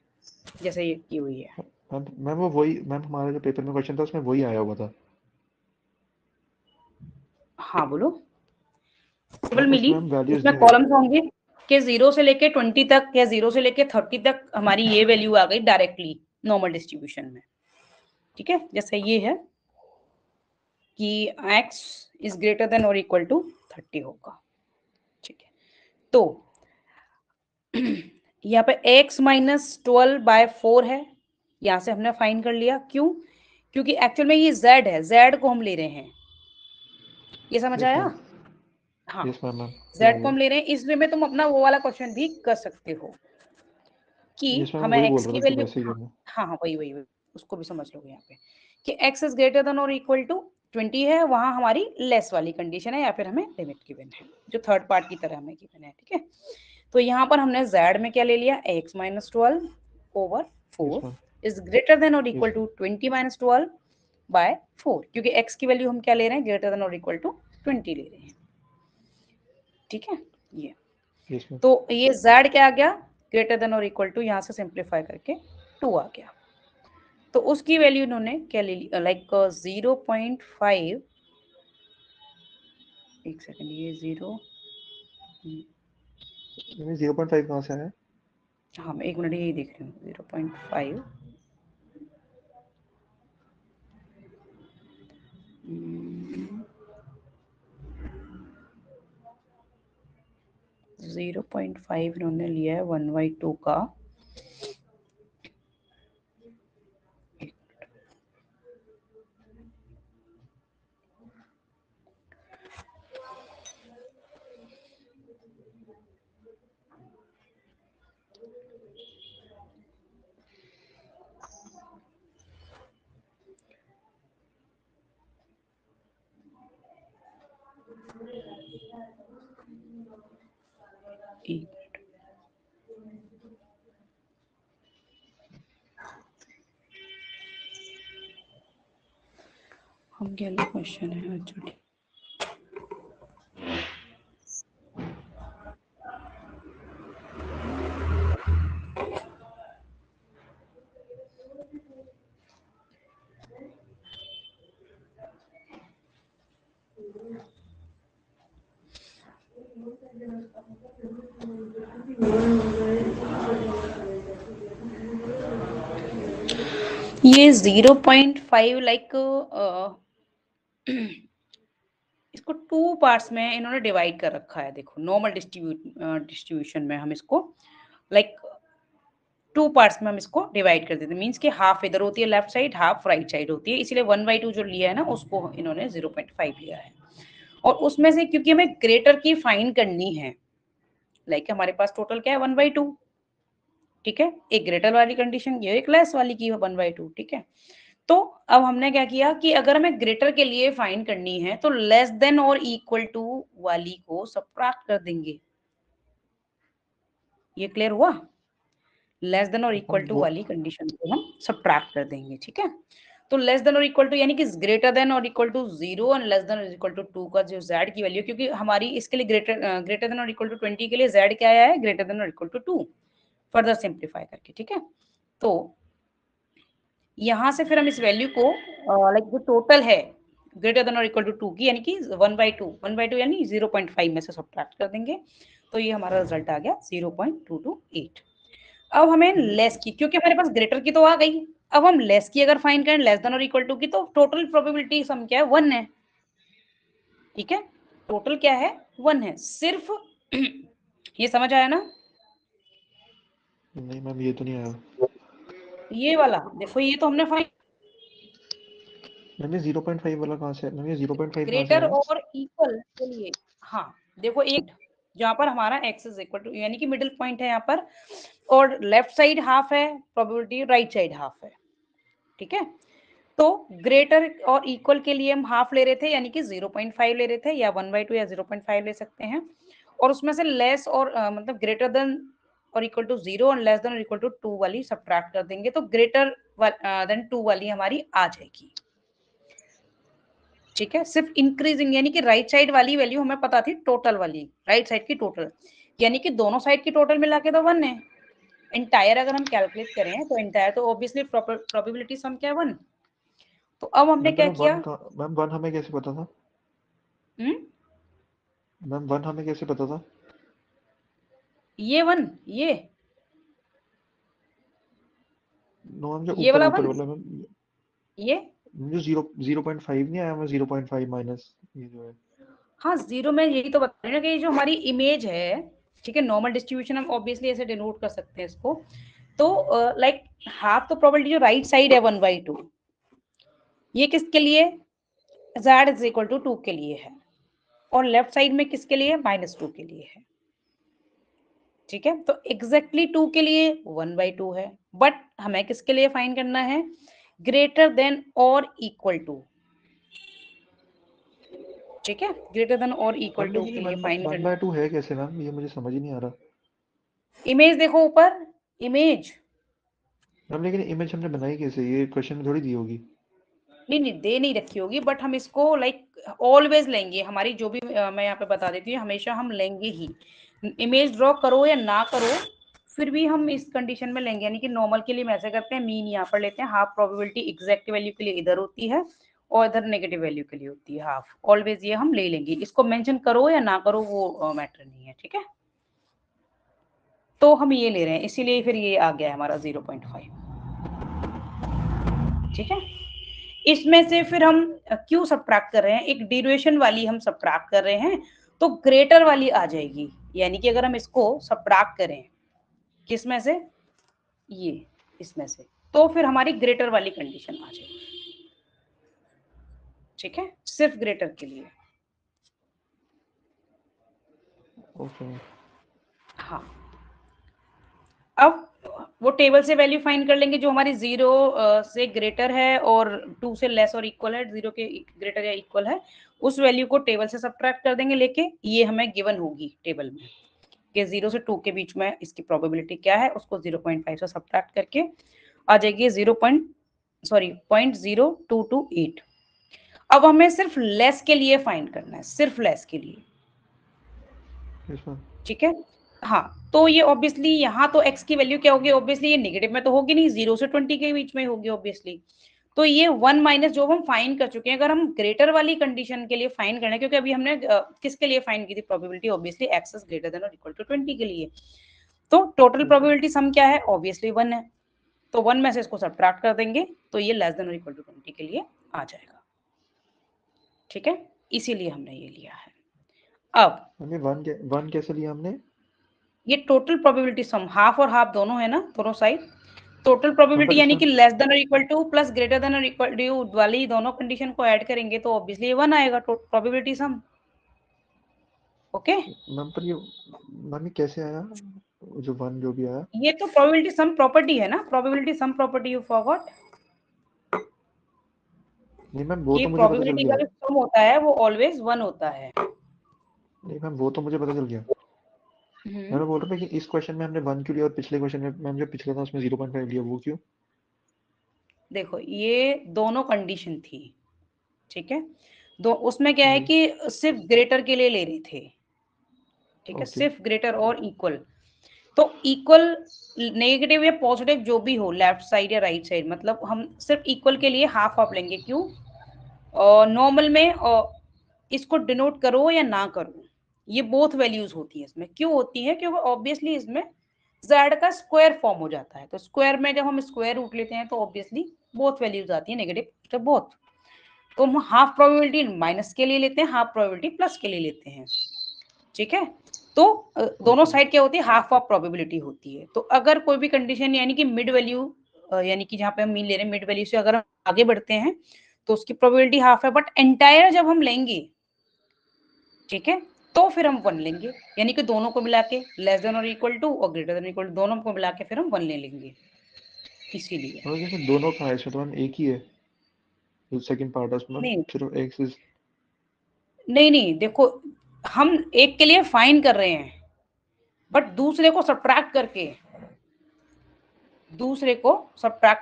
जैसे ये की हुई है। मैम वो वही मैम, हमारा जो पेपर में क्वेश्चन था उसमें वही आया हुआ था हाँ बोलो, टेबल मैम, मिली, उसमें हम वैल्यूज उसमें दी हुई। कॉलम्स होंगे कि 0 से लेके 20 तक या 0 से लेके 30 तक हमारी ये वैल्यू आ गई डायरेक्टली नॉर्मल डिस्ट्रीब्यूशन में। ठीक है, जैसे ये है कि x इज ग्रेटर देन और इक्वल टू 30 होगा। ठीक है, तो यहाँ पे x माइनस 12/4 है, यहां से हमने फाइंड कर लिया, क्यों? क्योंकि एक्चुअल में ये z है, z को हम ले रहे हैं, ये समझ यस आया? मैम। हाँ, यस मैम, मैम ये आ z को गया। हम ले रहे हैं, इसलिए में तुम अपना वो वाला क्वेश्चन भी कर सकते हो कि यस मैम, हमें वही बोल x रहा की था कि वैल्यू, वैसे ही हाँ करना। हाँ हाँ, वही उसको भी समझ लोगे यहाँ पे कि x इज ग्रेटर देन और इक्वल टू 20 है, वहां हमारी लेस वाली कंडीशन है या फिर हमें लिमिट गिवन है जो थर्ड पार्ट की तरह हमें गिवन है। ठीक है, तो यहाँ पर हमने z में क्या ले लिया, x minus 12 over yes 4 ma'am. Is greater than और इक्वल यस टू 20 माइनस 12/4, क्योंकि x की वैल्यू हम क्या ले रहे हैं, ग्रेटर देन और इक्वल टू 20 ले रहे हैं। ठीक है, ये यस मैम। तो ये z क्या आ गया, ग्रेटर देन और इक्वल टू, यहाँ से सिंप्लीफाई करके 2 आ गया, तो उसकी वैल्यू इन्होंने क्या ले ली, 0.5, एक सेकंड, ये 0, 0.5 कहाँ से आया? हाँ मैं एक मिनट यही देख रही हूँ, 0.5, 0.5 इन्होंने लिया है 1/2 का, एक हम क्या क्वेश्चन है अच्छा ठीक ये 0.5 लाइक इसको 2 पार्ट्स में इन्होंने डिवाइड कर रखा है। देखो नॉर्मल डिस्ट्रीब्यूशन में हम इसको लाइक 2 पार्ट्स में हम इसको डिवाइड कर देते हैं। मींस कि हाफ इधर होती है left side, half right side होती है, इसीलिए 1/2 जो लिया है ना उसको इन्होंने 0.5 लिया है। और उसमें से क्योंकि हमें ग्रेटर की फाइंड करनी है, लाइक हमारे पास टोटल क्या है 1/2, ठीक है। एक ग्रेटर वाली कंडीशन, ये एक लेस वाली की 1/2, ठीक है। तो अब हमने क्या किया कि अगर हमें ग्रेटर के लिए फाइंड करनी है तो लेस देन और इक्वल टू वाली को सबट्रैक्ट कर देंगे। ये क्लियर हुआ? लेस देन और इक्वल टू वाली कंडीशन को हम सबट्रैक्ट कर देंगे, ठीक है। तो लेस देन और इक्वल टू यानी कि ग्रेटर देन और equal to 0 and less than और इक्वल टू 2 का जो z की वैल्यू, क्योंकि हमारी इसके लिए ग्रेटर देन और इक्वल टू 20 के लिए z क्या आया है, ग्रेटर देन और इक्वल टू 2, फर्दर सिंप्लीफाई करके, ठीक है। तो यहां से फिर हम इस वैल्यू को लाइक जो टोटल है ग्रेटर देन और इक्वल टू 2 की, यानी कि 1/2 यानी 0.5 में से सबट्रैक्ट कर देंगे। तो ये हमारा रिजल्ट आ गया 0.228। अब हमें लेस की, क्योंकि हमारे पास ग्रेटर की तो आ गई, अब हम लेस की अगर फाइंड करें लेस देन और इक्वल टू की, तो टोटल प्रोबेबिलिटी सम क्या है 1 है, ठीक है। टोटल क्या है 1 है सिर्फ। ये समझ आया ना? नहीं मैम ये तो नहीं आया। ये वाला देखो, ये तो हमने फाइंड, मैम ये 0.5 वाला कहाँ से, मैम ये 0.5 कहाँ से ग्रेटर आया? और इक्वल के लिए। हाँ देखो, एक जहां पर हमारा x इज इक्वल टू यानी कि मिडिल पॉइंट है यहाँ पर, और लेफ्ट साइड हाफ है प्रोबेबिलिटी, राइट साइड हाफ है, ठीक है। तो ग्रेटर और इक्वल के लिए हम हाफ ले रहे थे, यानी कि 0.5 ले रहे थे, या 1/2 या 0.5 ले सकते हैं। और उसमें से लेस और मतलब ग्रेटर देन और इक्वल टू 0 और लेस देन और इक्वल टू 2 वाली सबट्रैक्ट कर देंगे, तो ग्रेटर देन 2 वाली हमारी आ जाएगी, ठीक है। सिर्फ इंक्रीजिंग, यानी कि राइट साइड वाली वैल्यू हमें पता थी टोटल वाली, राइट साइड की टोटल, यानी कि दोनों साइड की टोटल मिला के तो 1 है। इंटायर अगर हम कैलकुलेट करें तो इंटायर तो ऑब्वियसली प्रोबेबिलिटी सम क्या है 1। तो अब हमने मैम क्या पहले किया, मैम 1 हमें कैसे पता था? मैम 1 हमें कैसे पता था? ये 1, नो मैम जो ये ऊपर वाला ऊपर 1, वाला मैम, ये जो 0.5 नहीं आया, मैं 0.5 माइनस ये जो है। हाँ 0 में यही तो बता रही ना कि जो हमारी इमेज है, ठीक है, नॉर्मल डिस्ट्रीब्यूशन हम ऑब्वियसली ऐसे डिनोट कर सकते हैं इसको। तो लाइक हाफ तो प्रोबेबिलिटी जो राइट साइड है 1/2, ये किसके लिए, z इज इक्वल टू 2 के लिए है, और लेफ्ट साइड में किसके लिए, -2 के लिए है, ठीक है। तो एग्जैक्टली 2 के लिए 1/2 है, बट हमें किसके लिए फाइंड करना है, ग्रेटर देन और इक्वल टू, ठीक है, ग्रेटर देन और इक्वल मैम टू लेकिन के ये लिए फाइंड करना। 1/2 है कैसे मैम, ये मुझे समझ ही नहीं आ रहा। इमेज देखो ऊपर, इमेज, मैम लेकिन इमेज हमने बनाई कैसे, ये क्वेश्चन में थोड़ी दी होगी। नहीं नहीं दे नहीं रखी होगी, बट हम इसको लाइक ऑलवेज लेंगे, हमारी जो भी मैं यहाँ पे बता देती हूँ, हमेशा हम लेंगे ही। इमेज ड्रॉ करो या ना करो, फिर भी हम इस कंडीशन में लेंगे, यानी कि नॉर्मल के लिए हम ऐसे करते हैं, मीन यहाँ पर लेते हैं, हाफ प्रोबेबिलिटी एग्जैक्ट वैल्यू के लिए इधर होती है और इधर नेगेटिव वैल्यू के लिए होती है हाफ, ऑलवेज ये हम ले लेंगे, इसको मेंशन करो या ना करो वो मैटर नहीं है, ठीक है। तो हम ये ले रहे हैं, इसीलिए फिर ये आ गया है हमारा 0.5, ठीक है। इसमें से फिर हम क्यों सबट्रैक्ट कर रहे हैं, एक ड्यूरेशन वाली हम सबट्रैक्ट कर रहे हैं, तो ग्रेटर वाली आ जाएगी, यानी कि अगर हम इसको सबट्रैक्ट करें किसमें से, ये इसमें से, तो फिर हमारी ग्रेटर वाली कंडीशन आ जाएगी, ठीक है, सिर्फ ग्रेटर के लिए। ओके। हाँ, अब वो टेबल से वैल्यू फाइंड कर लेंगे जो हमारी 0 से ग्रेटर है और 2 से लेस और इक्वल है, 0 के ग्रेटर या इक्वल है, उस वैल्यू को टेबल से सबट्रैक्ट कर देंगे लेके, ये हमें गिवन होगी टेबल में, कि 0 से 2 के बीच में इसकी प्रोबेबिलिटी क्या है, उसको 0.5 से सब्ट्रैक्ट करके आ जाएगी 0.0228। अब हमें सिर्फ लेस के लिए फाइंड करना है, सिर्फ लेस के लिए, ठीक है। हाँ, तो ये ऑब्वियसली यहाँ तो x की वैल्यू क्या होगी, ऑब्वियसली ये नेगेटिव में तो होगी नहीं, 0 से 20 के बीच में होगी ऑब्वियसली। तो ये 1 माइनस जो हम फाइंड कर चुके हैं, अगर हम ग्रेटर वाली कंडीशन के लिए फाइंड करना है, क्योंकि अभी हमने किसके लिए फाइंड की थी probability, obviously x is greater than और इक्वल टू 20 के लिए। तो टोटल प्रोबेबिलिटी सम क्या है, ऑब्वियसली 1 है, तो 1 में से इसको सब्ट्रैक्ट कर देंगे तो ये लेस देन और इक्वल टू 20 के लिए आ जाएगा, ठीक है। इसीलिए हमने ये लिया है। अब हमने वन कैसे लिया हमने? ये टोटल प्रोबेबिलिटी सम, हाफ और हाफ दोनों है ना, दोनों साइड टोटल हाँ, प्रोबेबिलिटी, पर यानी इसमें कि लेस देन और equal two plus greater than और इक्वल टू वाली दोनों कंडीशन को ऐड करेंगे तो ऑब्वियसली ये 1 आएगा प्रोबेबिलिटी सम, ओके। मैम पर ये मैम ये कैसे आया, जो वन जो भी आया? ये तो प्रोबेबिलिटी सम प्रॉपर्टी है ना, probability sum property, you forgot. नहीं मैम, वो ये तो मुझे पता चल प्रोबेबिलिटी का गया। जो सम होता है वो ऑलवेज 1 होता है। नहीं मैम, वो तो मुझे पता चल गया। मैं बोल रहा था कि इस क्वेश्चन में हमने वन क्यों लिया और पिछले क्वेश्चन में मैम जो पिछला था उसमें 0.5 लिया, वो क्यों? देखो ये दोनों कंडीशन थी, ठीक है। दो उसमें क्या है जी, कि सिर्फ ग्रेटर के लिए ले रहे थे, ठीक है, ओके। सिर्फ ग्रेटर और इक्वल। तो इक्वल नेगेटिव या पॉजिटिव जो भी हो, लेफ्ट साइड या राइट साइड, मतलब हम सिर्फ इक्वल के लिए हाफ हाफ लेंगे, क्यों, और नॉर्मल में इसको डिनोट करो या ना करो, ये बोथ वैल्यूज होती है इसमें, क्यों होती है, क्योंकि ऑब्वियसली इसमें z का स्क्वायर फॉर्म हो जाता है, तो स्क्वायर में जब हम स्क्वायर रूट लेते हैं तो ऑब्वियसली बोथ वैल्यूज आती है, नेगेटिव बोथ। तो हम हाफ प्रोबेबिलिटी माइनस के लिए लेते हैं, हाफ प्रोबेबिलिटी प्लस के लिए लेते हैं, ठीक है। तो दोनों ओके। साइड क्या होती है, हाफ ऑफ प्रोबेबिलिटी होती है। तो अगर कोई भी कंडीशन यानी कि मिड वैल्यू, यानी कि जहाँ पे हम मीन ले रहे हैं, मिड वैल्यू से अगर हम आगे बढ़ते हैं तो उसकी प्रोबेबिलिटी हाफ है, बट एंटायर जब हम लेंगे, ठीक है, तो फिर हम 1 लेंगे, यानी कि दोनों को मिला के लेस देन और इक्वल टू और ग्रेटर देन इक्वल टू दोनों को मिला के फिर हम 1 ले लेंगे, इसीलिए। और जैसे दोनों कहाँ है इसमें, तो मैम एक ही है जो सेकंड पार्ट है उसमें मैम, नहीं सिर्फ एक्स इज। नहीं नहीं, देखो हम एक के लिए फाइन कर रहे हैं, बट दूसरे को सब्ट्रैक्ट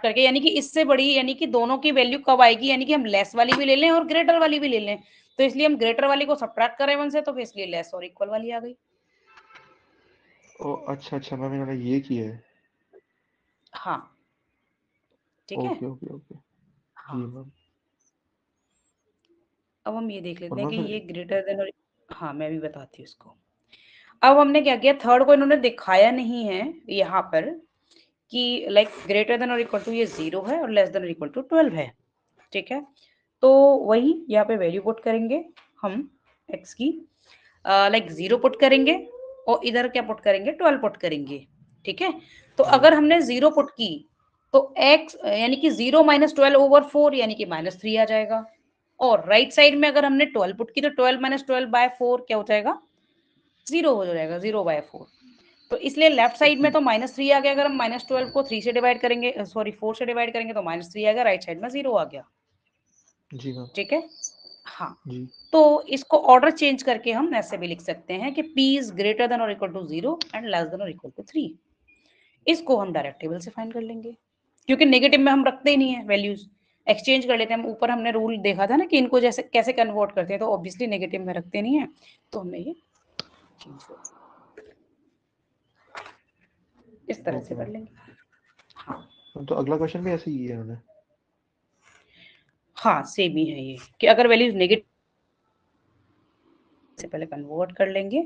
करके, यानी कि इससे बड़ी, यानी कि दोनों की वैल्यू कब आएगी, यानी कि हम लेस वाली भी ले लें और ग्रेटर वाली भी ले लें, तो इसलिए हम ग्रेटर वाली को सब्ट्रैक्ट करें 1 से, तो फिर इसलिए लेस और इक्वल वाली आ गई। ओ अच्छा अच्छा मैम, इन्होंने ये किया है। हाँ, ठीक है। Okay okay okay. हाँ, जी मैम। अब हम ये देख और लेते हैं मैम कि फिर ये ग्रेटर देन और, हाँ मैं भी बताती हूँ इसको। अब हमने क्या किया, थर्ड को इन्होंने दिखाया नहीं है यहाँ पर कि लाइक ग्रेटर देन और इक्वल टू ये 0 है और लेस देन और इक्वल टू 12 है, ठीक है। तो वही यहाँ पे वैल्यू पुट करेंगे हम x की, लाइक 0 पुट करेंगे और इधर क्या पुट करेंगे, 12 पुट करेंगे, ठीक है। तो जी अगर हमने 0 पुट की तो x यानी कि 0 माइनस 12/4 यानी कि -3 आ जाएगा, और राइट साइड में अगर हमने 12 पुट की तो 12 माइनस 12/4 क्या हो जाएगा, 0 हो जाएगा, 0/4। तो इसलिए लेफ्ट साइड में तो -3 आ गया, अगर हम -12 को 3 से डिवाइड करेंगे, सॉरी 4 से डिवाइड करेंगे तो -3 आएगा, राइट साइड में 0 आ गया, जी मैम। ठीक है। हाँ, जी तो इसको ऑर्डर चेंज करके हम ऐसे भी लिख सकते हैं कि p इज ग्रेटर देन और equal to 0 and less than और इक्वल टू 3। इसको हम डायरेक्ट टेबल से फाइंड कर लेंगे, क्योंकि नेगेटिव में हम रखते ही नहीं है वैल्यूज, एक्सचेंज कर लेते हैं हम। ऊपर हमने रूल देखा था ना कि इनको जैसे कैसे कन्वर्ट करते हैं, तो ऑब्वियसली नेगेटिव में रखते नहीं है, तो हमने ये चेंज कर इस तरह से ओके कर मैम। लेंगे। हाँ तो अगला क्वेश्चन भी ऐसे ही है उन्होंने? हाँ, सेम ही है ये, कि अगर वैल्यूज नेगेटिव से पहले कन्वर्ट कर लेंगे।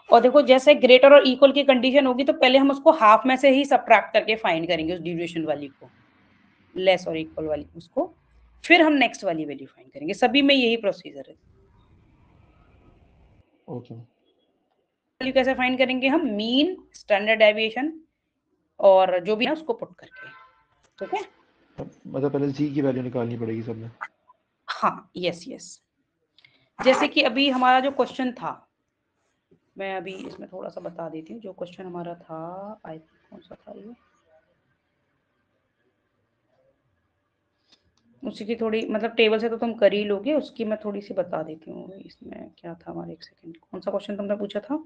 और देखो जैसे ग्रेटर और इक्वल की कंडीशन होगी तो पहले हम उसको हाफ में से ही सब्ट्रैक्ट करके फाइंड करेंगे उस ड्यूरेशन वाली को, लेस और इक्वल वाली उसको, फिर हम नेक्स्ट वाली वैल्यू फाइंड करेंगे, सभी में यही प्रोसीजर है। Okay ma'am. वैल्यू कैसे फाइंड करेंगे हम, मीन, स्टैंडर्ड डेविएशन और जो भी है उसको पुट करके, ठीक है। मतलब पहले जी की वैल्यू निकालनी पड़ेगी सब में? हाँ, यस यस, जैसे कि अभी हमारा जो क्वेश्चन था, मैं अभी इसमें थोड़ा सा बता देती हूँ, जो क्वेश्चन हमारा था, आई कौन सा था ये, उसी की थोड़ी मतलब टेबल से तो तुम कर ही लोगे, उसकी मैं थोड़ी सी बता देती हूँ इसमें क्या था हमारे, एक सेकंड, कौन सा क्वेश्चन तुमने पूछा था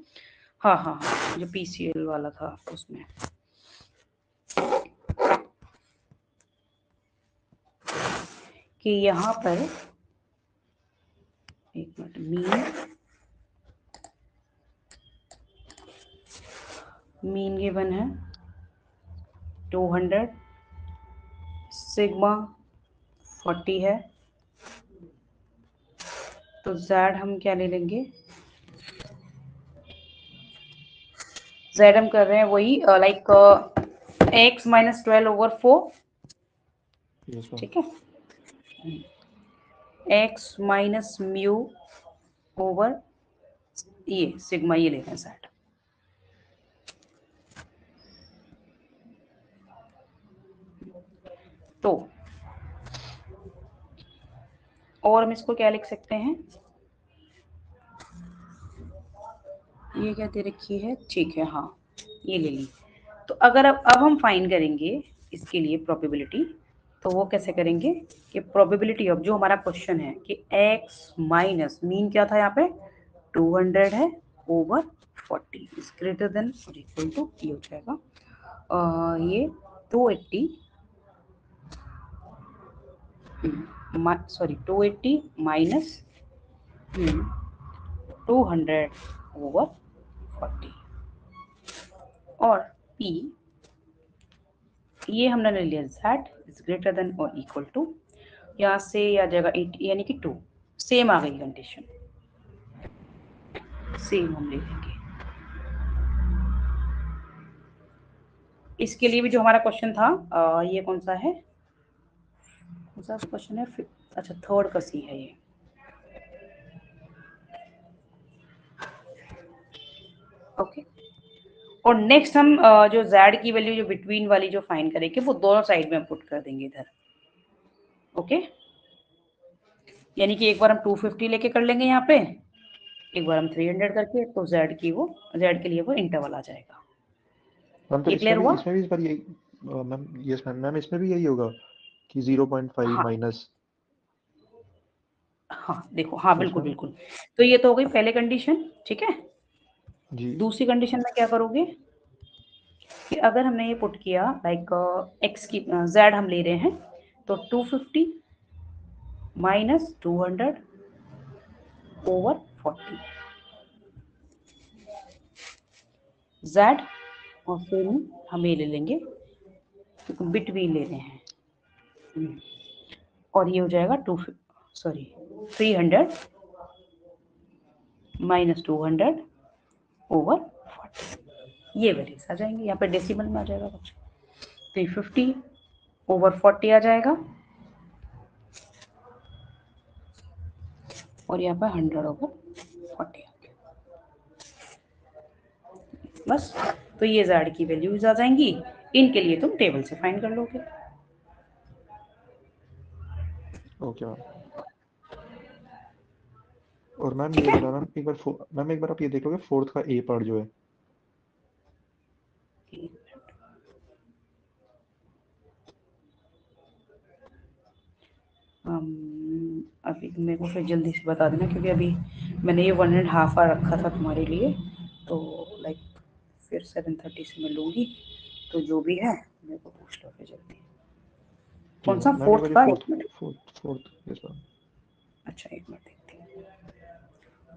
हाँ हाँ हाँ, जो PCL वाला था उसमें। कि यहाँ पर एक मिनट, मीन गिवन है 200, सिग्मा 40 है, तो Z हम क्या ले लेंगे, Z हम कर रहे हैं वही like x minus 12/4, yes ma'am. ठीक है, x माइनस म्यू ओवर ये सिग्मा, ये ले रहे हैं Z। तो और हम इसको क्या लिख सकते हैं, ये क्या दे रखी है, ठीक है, हाँ ये ले ली। तो अगर अब हम फाइंड करेंगे इसके लिए प्रोबेबिलिटी, तो वो कैसे करेंगे कि प्रोबेबिलिटी ऑफ जो हमारा क्वेश्चन है कि x माइनस मीन क्या था यहाँ पे 200 है ओवर 40 इज ग्रेटर देन और इक्वल टू, ये हो जाएगा ये 280 सॉरी 280 माइनस 200 ओवर 40, और P ये हमने ले लिया z इज ग्रेटर देन और इक्वल टू, यहाँ से आ जाएगा 80 यानी कि 2, सेम आ गई कंडीशन, सेम हम ले लेंगे। इसके लिए भी जो हमारा क्वेश्चन था ये कौन सा है, कौन सा क्वेश्चन है, अच्छा थर्ड का सी है ये। ओके, और नेक्स्ट हम जो z की वैल्यू जो बिटवीन वाली जो फाइंड करेंगे वो दोनों साइड में पुट कर देंगे इधर। ओके, यानी कि एक बार हम 250 लेके कर लेंगे यहाँ पे, एक बार हम 300 करके, तो z के लिए वो इंटरवल आ जाएगा। मैम तो ये क्लियर हुआ? इसमें भी इस बार यही मैम, यस मैम, मैम इसमें भी यही होगा कि 0.5 हाँ माइनस। हाँ देखो, हाँ यस बिल्कुल मैम। बिल्कुल। तो ये तो हो गई पहले कंडीशन, ठीक है। जी। दूसरी कंडीशन में क्या करोगे कि अगर हमने ये पुट किया लाइक x की z हम ले रहे हैं, तो 250 माइनस 200 ओवर 40 z, और फिर हम ये ले लेंगे क्योंकि बिटवीन ले रहे हैं, और ये हो जाएगा 300 माइनस 200 ओवर 40, ये वैल्यूज आ जाएंगे, यहाँ पे डेसिमल में आ जाएगा कुछ, 350 ओवर 40 आ जाएगा, और यहाँ पर 100 ओवर 40 आ गया, बस। तो ये z की वैल्यूज आ जाएंगी, इनके लिए तुम टेबल से फाइंड कर लोगे। Okay ma'am. और मैम ठीक ये है, बताना, एक बार मैम एक बार आप ये देखोगे फोर्थ का ए पार्ट जो है। अभी मेरे को फिर जल्दी से बता देना, क्योंकि अभी मैंने ये 1.5 आवर रखा था तुम्हारे लिए, तो लाइक फिर 7:30 से मैं लूँगी, तो जो भी है मेरे को पूछ लो फिर जल्दी। जी कौन सा मैम, मैम एक फोर्थ बार ये का, फोर्थ एक मिनट, फोर्थ यस मैम। अच्छा एक मिनट देखती हूँ,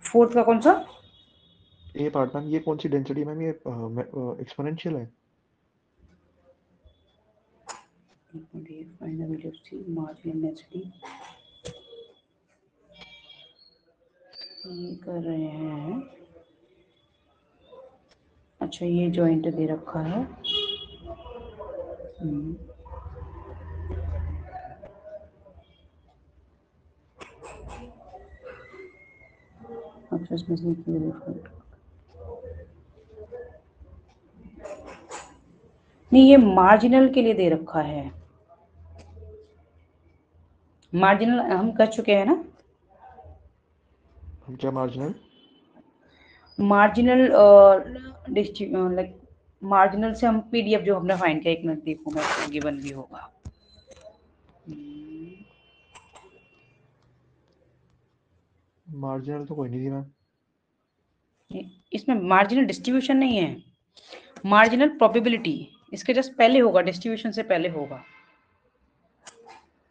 फोर्थ का कौन सा, ए पार्ट मैम, ये कौन सी डेंसिटी मैम, ये एक्सपोनेंशियल है। फाइनल वेलोसिटी मार्जिनल डेंसिटी, ये कर रहे हैं, अच्छा ये जॉइंट दे रखा है, अच्छा इसमें से नहीं, ये मार्जिनल के लिए दे रखा है, मार्जिनल हम कर चुके हैं ना, हम क्या मार्जिनल। मार्जिनल लाइक मार्जिनल से हम पीडीएफ जो हमने फाइंड किया, एक मिनट देखो मैं, गिवन भी होगा, मार्जिनल तो कोई नहीं थी मैम। इसमें मार्जिनल डिस्ट्रीब्यूशन नहीं है, मार्जिनल प्रोबेबिलिटी इसके जस्ट पहले होगा, डिस्ट्रीब्यूशन से पहले होगा।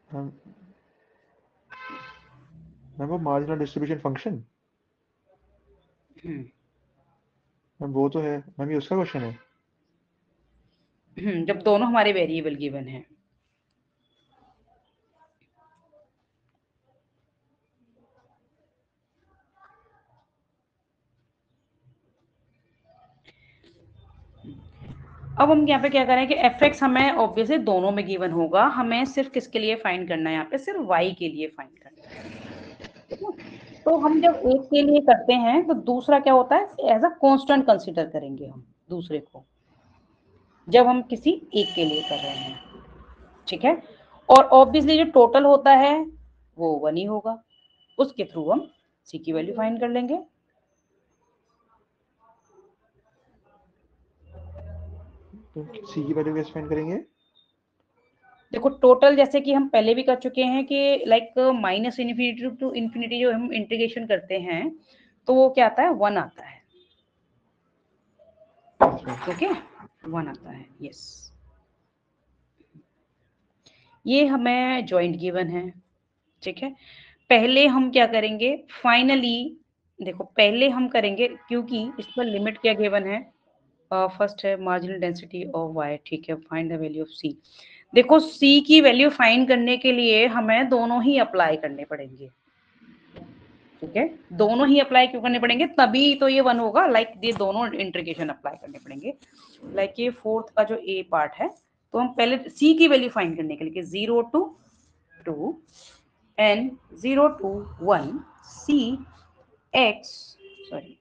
मैम वो मार्जिनल डिस्ट्रीब्यूशन फंक्शन, हम्म मैम वो तो है मैम, ये उसका क्वेश्चन है। जब दोनों हमारे वेरिएबल गिवन है। अब हम यहाँ पे क्या करें कि एफ एक्स हमें ऑब्वियसली दोनों में गिवन होगा, हमें सिर्फ किसके लिए फाइंड करना है, यहाँ पे सिर्फ वाई के लिए फाइंड करना है, ठीक है। तो हम जब एक के लिए करते हैं तो दूसरा क्या होता है, एज अ कांस्टेंट कंसीडर करेंगे हम दूसरे को, जब हम किसी एक के लिए कर रहे हैं, ठीक है। और ऑब्वियसली जो टोटल होता है वो 1 ही होगा, उसके थ्रू हम सी की वैल्यू फाइंड कर लेंगे। तो सी की वैल्यू कैसे फाइंड करेंगे? देखो टोटल जैसे कि हम पहले भी कर चुके हैं कि like minus infinity to infinity जो हम इंटीग्रेशन करते हैं तो वो क्या आता है, 1 आता है, ओके 1 आता है, यस। ये हमें जॉइंट गिवन है, ठीक है। पहले हम क्या करेंगे फाइनली, देखो पहले हम करेंगे क्योंकि इस पर लिमिट क्या गिवन है, फर्स्ट है मार्जिनल डेंसिटी ऑफ वाई, ठीक है, फाइंड द वैल्यू ऑफ सी। देखो सी की वैल्यू फाइंड करने के लिए हमें दोनों ही अप्लाई करने पड़ेंगे, ठीक है। दोनों ही अप्लाई क्यों करने पड़ेंगे, तभी तो ये 1 होगा, लाइक ये दोनों इंटीग्रेशन अप्लाई करने पड़ेंगे। लाइक ये फोर्थ का जो ए पार्ट है, तो हम पहले सी की वैल्यू फाइंड करने के लिए 0 to 2 and 0 to 1 c x sorry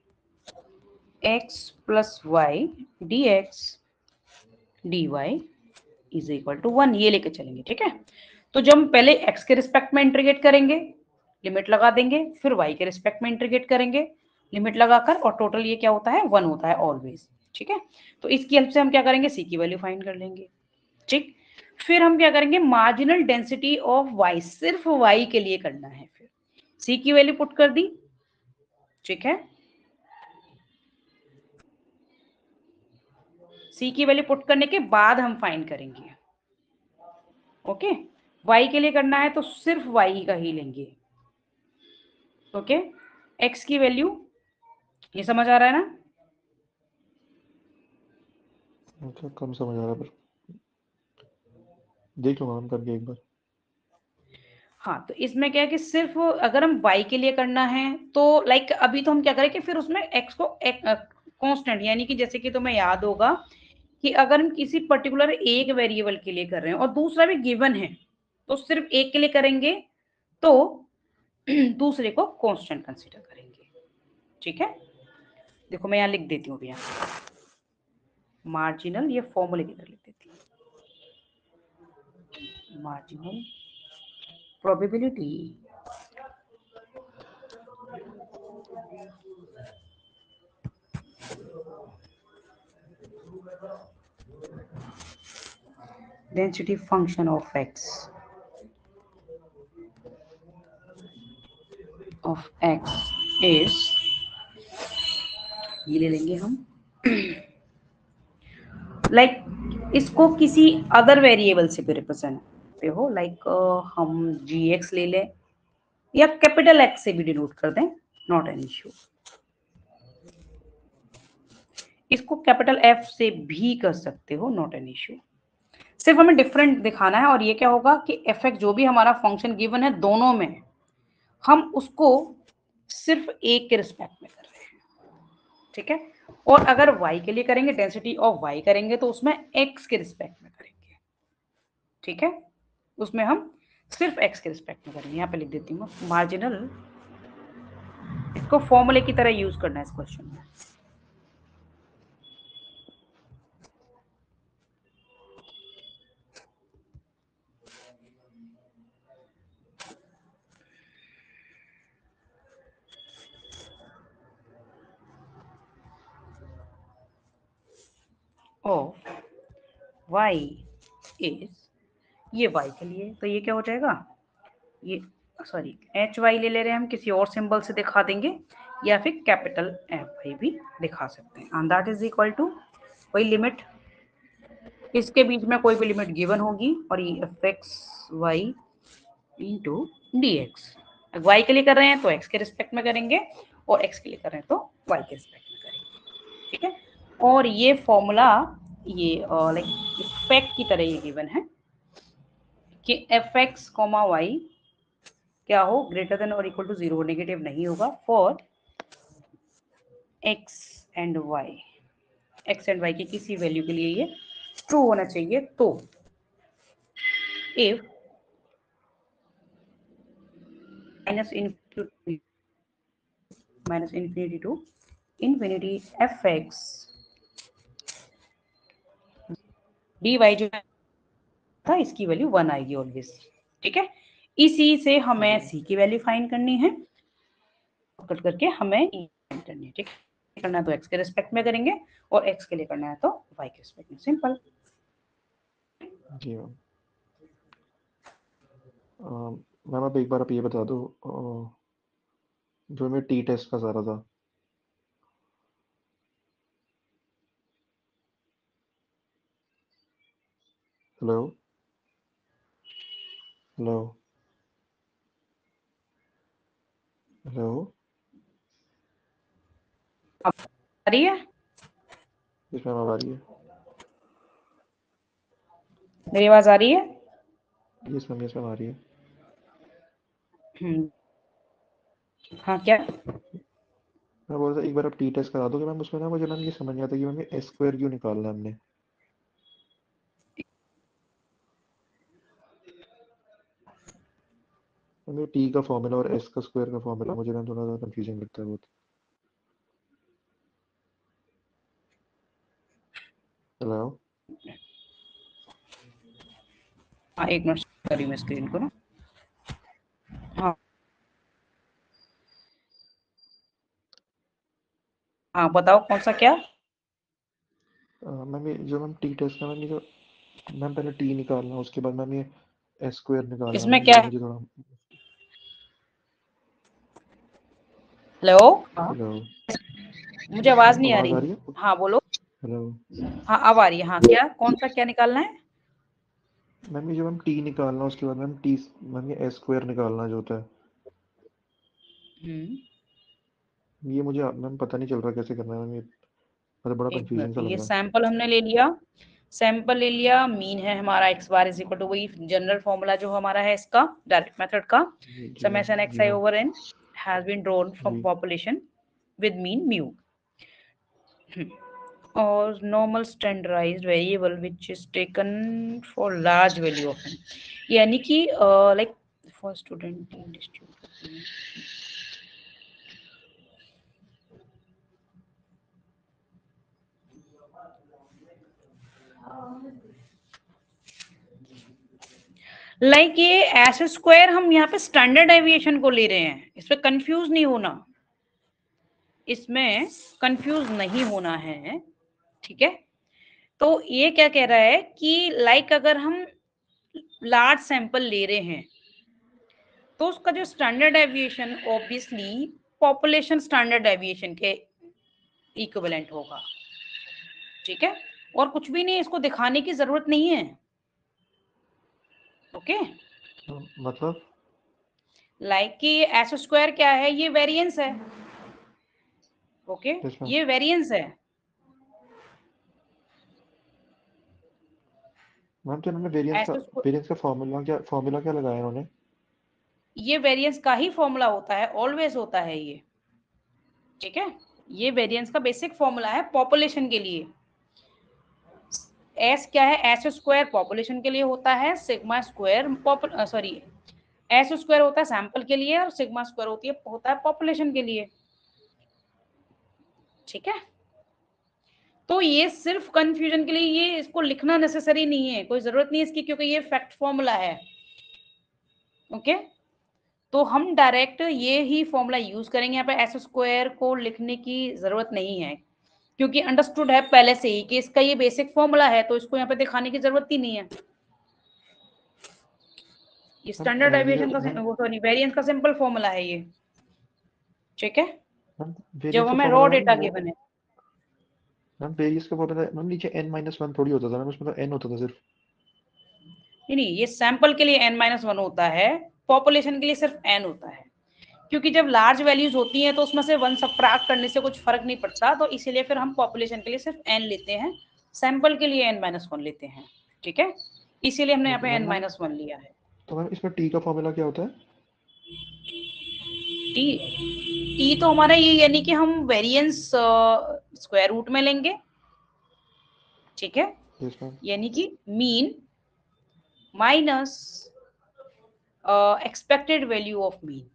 x plus y dx dy is equal to 1, ये लेके चलेंगे, ठीक है। तो जब हम पहले x के रिस्पेक्ट में इंटीग्रेट करेंगे, लिमिट लगा देंगे, फिर y के रिस्पेक्ट में इंटीग्रेट करेंगे, लिमिट लगाकर, और टोटल ये क्या होता है, 1 होता है ऑलवेज, ठीक है। तो इसकी हेल्प से हम क्या करेंगे, c की वैल्यू फाइंड कर लेंगे, ठीक। फिर हम क्या करेंगे, मार्जिनल डेंसिटी ऑफ y, सिर्फ y के लिए करना है, फिर c की वैल्यू पुट कर दी, ठीक है। सी की वैल्यू पुट करने के बाद हम फाइंड करेंगे, ओके। y के लिए करना है तो सिर्फ y का ही लेंगे, ओके। x की वैल्यू, ये समझ आ रहा है ना? अच्छा कम समझ आ रहा, पर देख लूंगा हम करके एक बार। हाँ तो इसमें क्या है कि सिर्फ अगर हम y के लिए करना है तो लाइक अभी तो हम क्या करें कि फिर उसमें x को कांस्टेंट, यानी कि जैसे कि तुम्हें याद होगा कि अगर हम किसी पर्टिकुलर एक वेरिएबल के लिए कर रहे हैं और दूसरा भी गिवन है तो सिर्फ एक के लिए करेंगे तो दूसरे को कांस्टेंट कंसीडर करेंगे, ठीक है। देखो मैं यहाँ लिख देती हूँ भैया, मार्जिनल, ये फॉर्मूले की तरह लिख देती हूँ, marginal probability density function of x is, ये ले लेंगे हम, लाइक इसको किसी अदर वेरिएबल से भी रिप्रेजेंट करते हो, लाइक हम gx ले लें या कैपिटल एक्स से भी डिनोट कर दें, नॉट एन इश्यू। इसको कैपिटल एफ से भी कर सकते हो, नॉट एन इश्यू। सिर्फ हमें डिफरेंट दिखाना है, और ये क्या होगा कि एफ एक्स जो भी हमारा फंक्शन गिवन है दोनों में हम उसको सिर्फ एक के रिस्पेक्ट में कर रहे हैं, ठीक है। और अगर y के लिए करेंगे, डेंसिटी ऑफ y करेंगे तो उसमें x के रिस्पेक्ट में करेंगे, ठीक है। उसमें हम सिर्फ x के रिस्पेक्ट में करेंगे, यहाँ पे लिख देती हूँ मार्जिनल, इसको फॉर्मूले की तरह यूज करना है इस क्वेश्चन में। ऑफ y इज, ये y के लिए तो ये क्या हो जाएगा, ये सॉरी एच वाई ले ले रहे हैं हम, किसी और सिंबल से दिखा देंगे, या फिर कैपिटल एफ वाई भी दिखा सकते हैं। And that is equal to वही लिमिट, इसके बीच में कोई भी लिमिट गिवन होगी और ये f x y into d x. Y के लिए कर रहे हैं तो एक्स के रिस्पेक्ट में करेंगे और एक्स के लिए कर रहे हैं तो वाई के रिस्पेक्ट में करेंगे। ठीक है, और ये फॉर्मूला ये लाइक इफेक्ट की तरह ये गिवन है कि एफ एक्स कॉमा वाई क्या हो, ग्रेटर देन और इक्वल टू 0, नेगेटिव नहीं होगा for x and y, x and y की किसी वैल्यू के लिए ये ट्रू होना चाहिए। तो if minus infinity to infinity f x d y जो था इसकी वैल्यू 1 आएगी ऑलवेज। ठीक है, इसी से हमें सी की वैल्यू फाइंड करनी है, कट करके हमें फाइंड करनी है। ठीक है, करना है तो एक्स के रिस्पेक्ट में करेंगे और एक्स के लिए करना है तो वाई के रिस्पेक्ट में, सिंपल। जी मैम आप एक बार आप ये बता दो जो मैं टी टेस्ट का सारा था। हेलो हेलो हेलो आ रही है इसमें आ रही है? मेरी आवाज आ रही है? यस मैम, यस मैम आ रही है। हाँ क्या? मैं बोल रहा था एक बार आप टी टेस्ट करा दोगे मैम, उसमें ना मुझे मैम ये समझ नहीं आता कि मैम ये एस स्क्वायर क्यों निकालना है हमने। मैम ये टी का फॉर्मूला और एस का स्क्वायर का फॉर्मूला मुझे ना थोड़ा सा कंफ्यूजिंग लगता है बहुत। हेलो हाँ एक मिनट करी मैं स्क्रीन को ना। हाँ हाँ बताओ कौन सा क्या? मैम ये जो मैम टी टेस्ट का मैम ये जो मैम पहले टी निकालना उसके बाद मैम ये एस स्क्वायर निकालना इसमें मैम, क्या ये है? मुझे थोड़ा। हेलो, हेलो मुझे आवाज मैम नहीं आ आवाज आ रही। रही है? हाँ बोलो। हेलो हाँ अब आ रही है। हाँ क्या, कौन सा क्या निकालना है? मैम ये जो मैम टी निकालना उसके बाद मैम टी मैम ये एस स्क्वायर निकालना जो होता है ये मुझे मैम पता नहीं चल रहा कैसे करना है मैम, ये मुझे बड़ा एक कंफ्यूजन मिनट, सा लग ये रहा है। सैंपल हमने ले लिया, सैंपल ले लिया, मीन है हमारा x bar is equal to वही जनरल फॉर्मूला जो हमारा है इसका डायरेक्ट मेथड का, जी ma'am, summation x g i ma'am, over n has been drawn from जी population with mean mu or normal standardized variable which is taken for large value of n, यानी कि like for student in distributed like ये S square हम यहाँ पे standard deviation को ले रहे हैं, इसमें कंफ्यूज नहीं होना, इसमें कंफ्यूज नहीं होना है। ठीक है, तो ये क्या कह रहा है कि लाइक अगर हम लार्ज सैंपल ले रहे हैं तो उसका जो standard deviation obviously population standard deviation के इक्विवेलेंट होगा। ठीक है, और कुछ भी नहीं, इसको दिखाने की जरूरत नहीं है। ओके, मतलब लाइक कि एस स्क्वायर क्या है, ये वेरिएंस है। ओके, यस मैम ये वेरिएंस है। मैम तो इन्होंने वेरिएंस का फॉर्मूला क्या लगाया इन्होंने? ये वेरिएंस का ही फॉर्मूला होता है, ऑलवेज होता है ये। ठीक है, ये वेरिएंस का बेसिक फॉर्मूला है पॉपुलेशन के लिए। एस क्या है, एस स्क्वायर पॉपुलेशन के लिए होता है, sigma square sorry S square होता है सैंपल के लिए और सिग्मा स्क्वायर होता है पॉपुलेशन के लिए। ठीक है, तो ये सिर्फ कंफ्यूजन के लिए, ये इसको लिखना नेसेसरी नहीं है, कोई जरूरत नहीं है इसकी, क्योंकि ये फैक्ट फॉर्मूला है। ओके, तो हम डायरेक्ट ये ही फॉर्मूला यूज करेंगे, यहाँ पे एस स्क्वायर को लिखने की जरूरत नहीं है, क्योंकि अंडरस्टूड है पहले से ही कि इसका ये बेसिक फॉर्मूला है, तो इसको यहाँ पे दिखाने की जरूरत ही नहीं है। ये मैम स्टैंडर्ड ये जो डेविएशन का मैम वो सॉरी वेरिएंस का सिंपल फॉर्मूला है ये। ठीक है, मैम जब वेरिएंस का हमें रॉ फॉर्मूला मैम डेटा वो, गिवन है। मैम वेरिएंस का फॉर्मूला मैम नीचे n-1 थोड़ी होता था मैम, उसमें तो n होता था सिर्फ। नहीं, ये सैंपल के लिए n-1 होता है, पॉपुलेशन के लिए सिर्फ n होता है, क्योंकि जब लार्ज वैल्यूज होती हैं तो उसमें से 1 सबट्रैक्ट करने से कुछ फर्क नहीं पड़ता, तो इसीलिए फिर हम पॉपुलेशन के लिए सिर्फ n लेते हैं, सैंपल के लिए n-1 लेते हैं। ठीक है, इसीलिए हमने यहाँ पे मैम n-1 लिया है। तो मैम इसमें t का फॉर्मूला क्या होता है? टी टी तो हमारा ये यानी कि हम वेरिएंस स्क्वायर रूट में लेंगे। ठीक है, यस मैम। यानी कि mean minus expected value of mean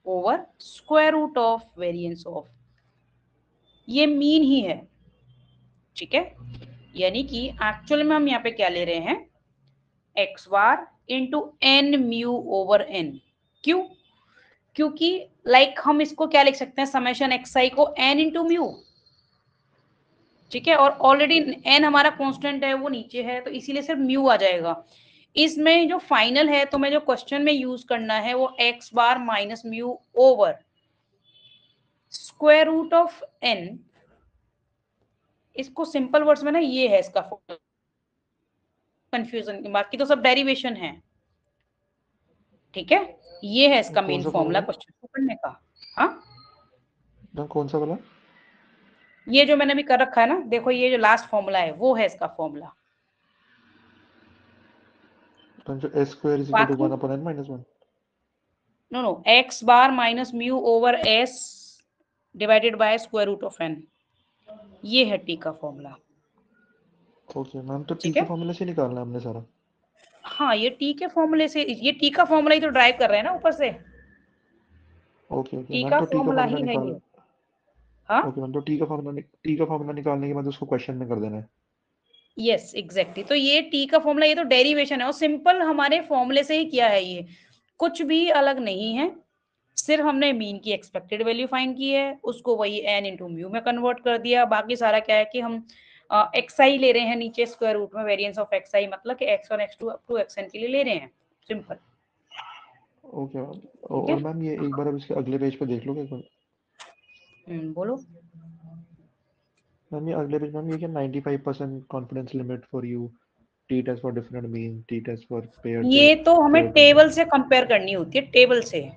over square root of variance of, ये मीन ही है। ठीक है, यानी कि एक्चुअल में हम यहाँ पे क्या ले रहे हैं, x bar into n mu over n. क्यों? क्योंकि हम इसको क्या लिख सकते हैं, समेशन एक्स आई को एन इंटू म्यू। ठीक है, और ऑलरेडी एन हमारा कांस्टेंट है वो नीचे है, तो इसीलिए सिर्फ म्यू आ जाएगा। इसमें जो फाइनल है तो मैं जो क्वेश्चन में यूज करना है वो x bar minus mu over square root of n. इसको सिंपल वर्ड्स में ना ये है इसका कंफ्यूजन, बाकी तो सब डेरिवेशन है। ठीक है, ये है इसका कौन मेन सा फॉर्मूला फॉर्मूला क्वेश्चन को करने का। हाँ, मैम, कौन सा वाला? ये जो मैंने अभी कर रखा है ना, देखो ये जो लास्ट फॉर्मूला है वो है इसका फॉर्मूला। मैम जो s square is equal to बाकी 1 upon n-1। No no, x bar minus mu over s divided by square root of n, ये है टी का फॉर्मूला। ओके मैम, तो t ठीक के है, फॉर्मूले से निकालना है हमने सारा? हाँ ये टी के फॉर्मूले से, ये टी का फॉर्मूला ही तो ड्राइव कर रहे हैं ना ऊपर से, ओके ओके टी मैम, का तो t का फॉर्मूला फॉर्मूला ही है निकाल, ये। हाँ, ओके मैम, तो t का फॉर्मूला निकालने के बाद उसको क्वेश्चन में कर देना है। यस एग्जैक्टली, तो ये टी का फॉर्मूला, ये तो डेरिवेशन है और सिंपल हमारे फॉर्मूले से ही किया है, ये कुछ भी अलग नहीं है। सिर्फ हमने मीन की एक्सपेक्टेड वैल्यू फाइंड की है, उसको वही एन इंटू म्यू में कन्वर्ट कर दिया। बाकी सारा क्या है कि हम एक्स आई ले रहे हैं नीचे स्क्वायर रूट में, वेरिएंस ऑफ एक्स आई मतलब कि x one x two up to x n के लिए ले रहे हैं, सिंपल। ओके मैम, ठीक है, और मैम ये एक बार अब इसके अगले पेज पे देख लोगे एक बार? बोलो। मैम ये अगले पेज, मैम ये क्या 95% confidence limit for you, t test for different mean, t test for ये तो हमें पेयर्ड टेबल मीन। से कंपेयर करनी होती है, टेबल से।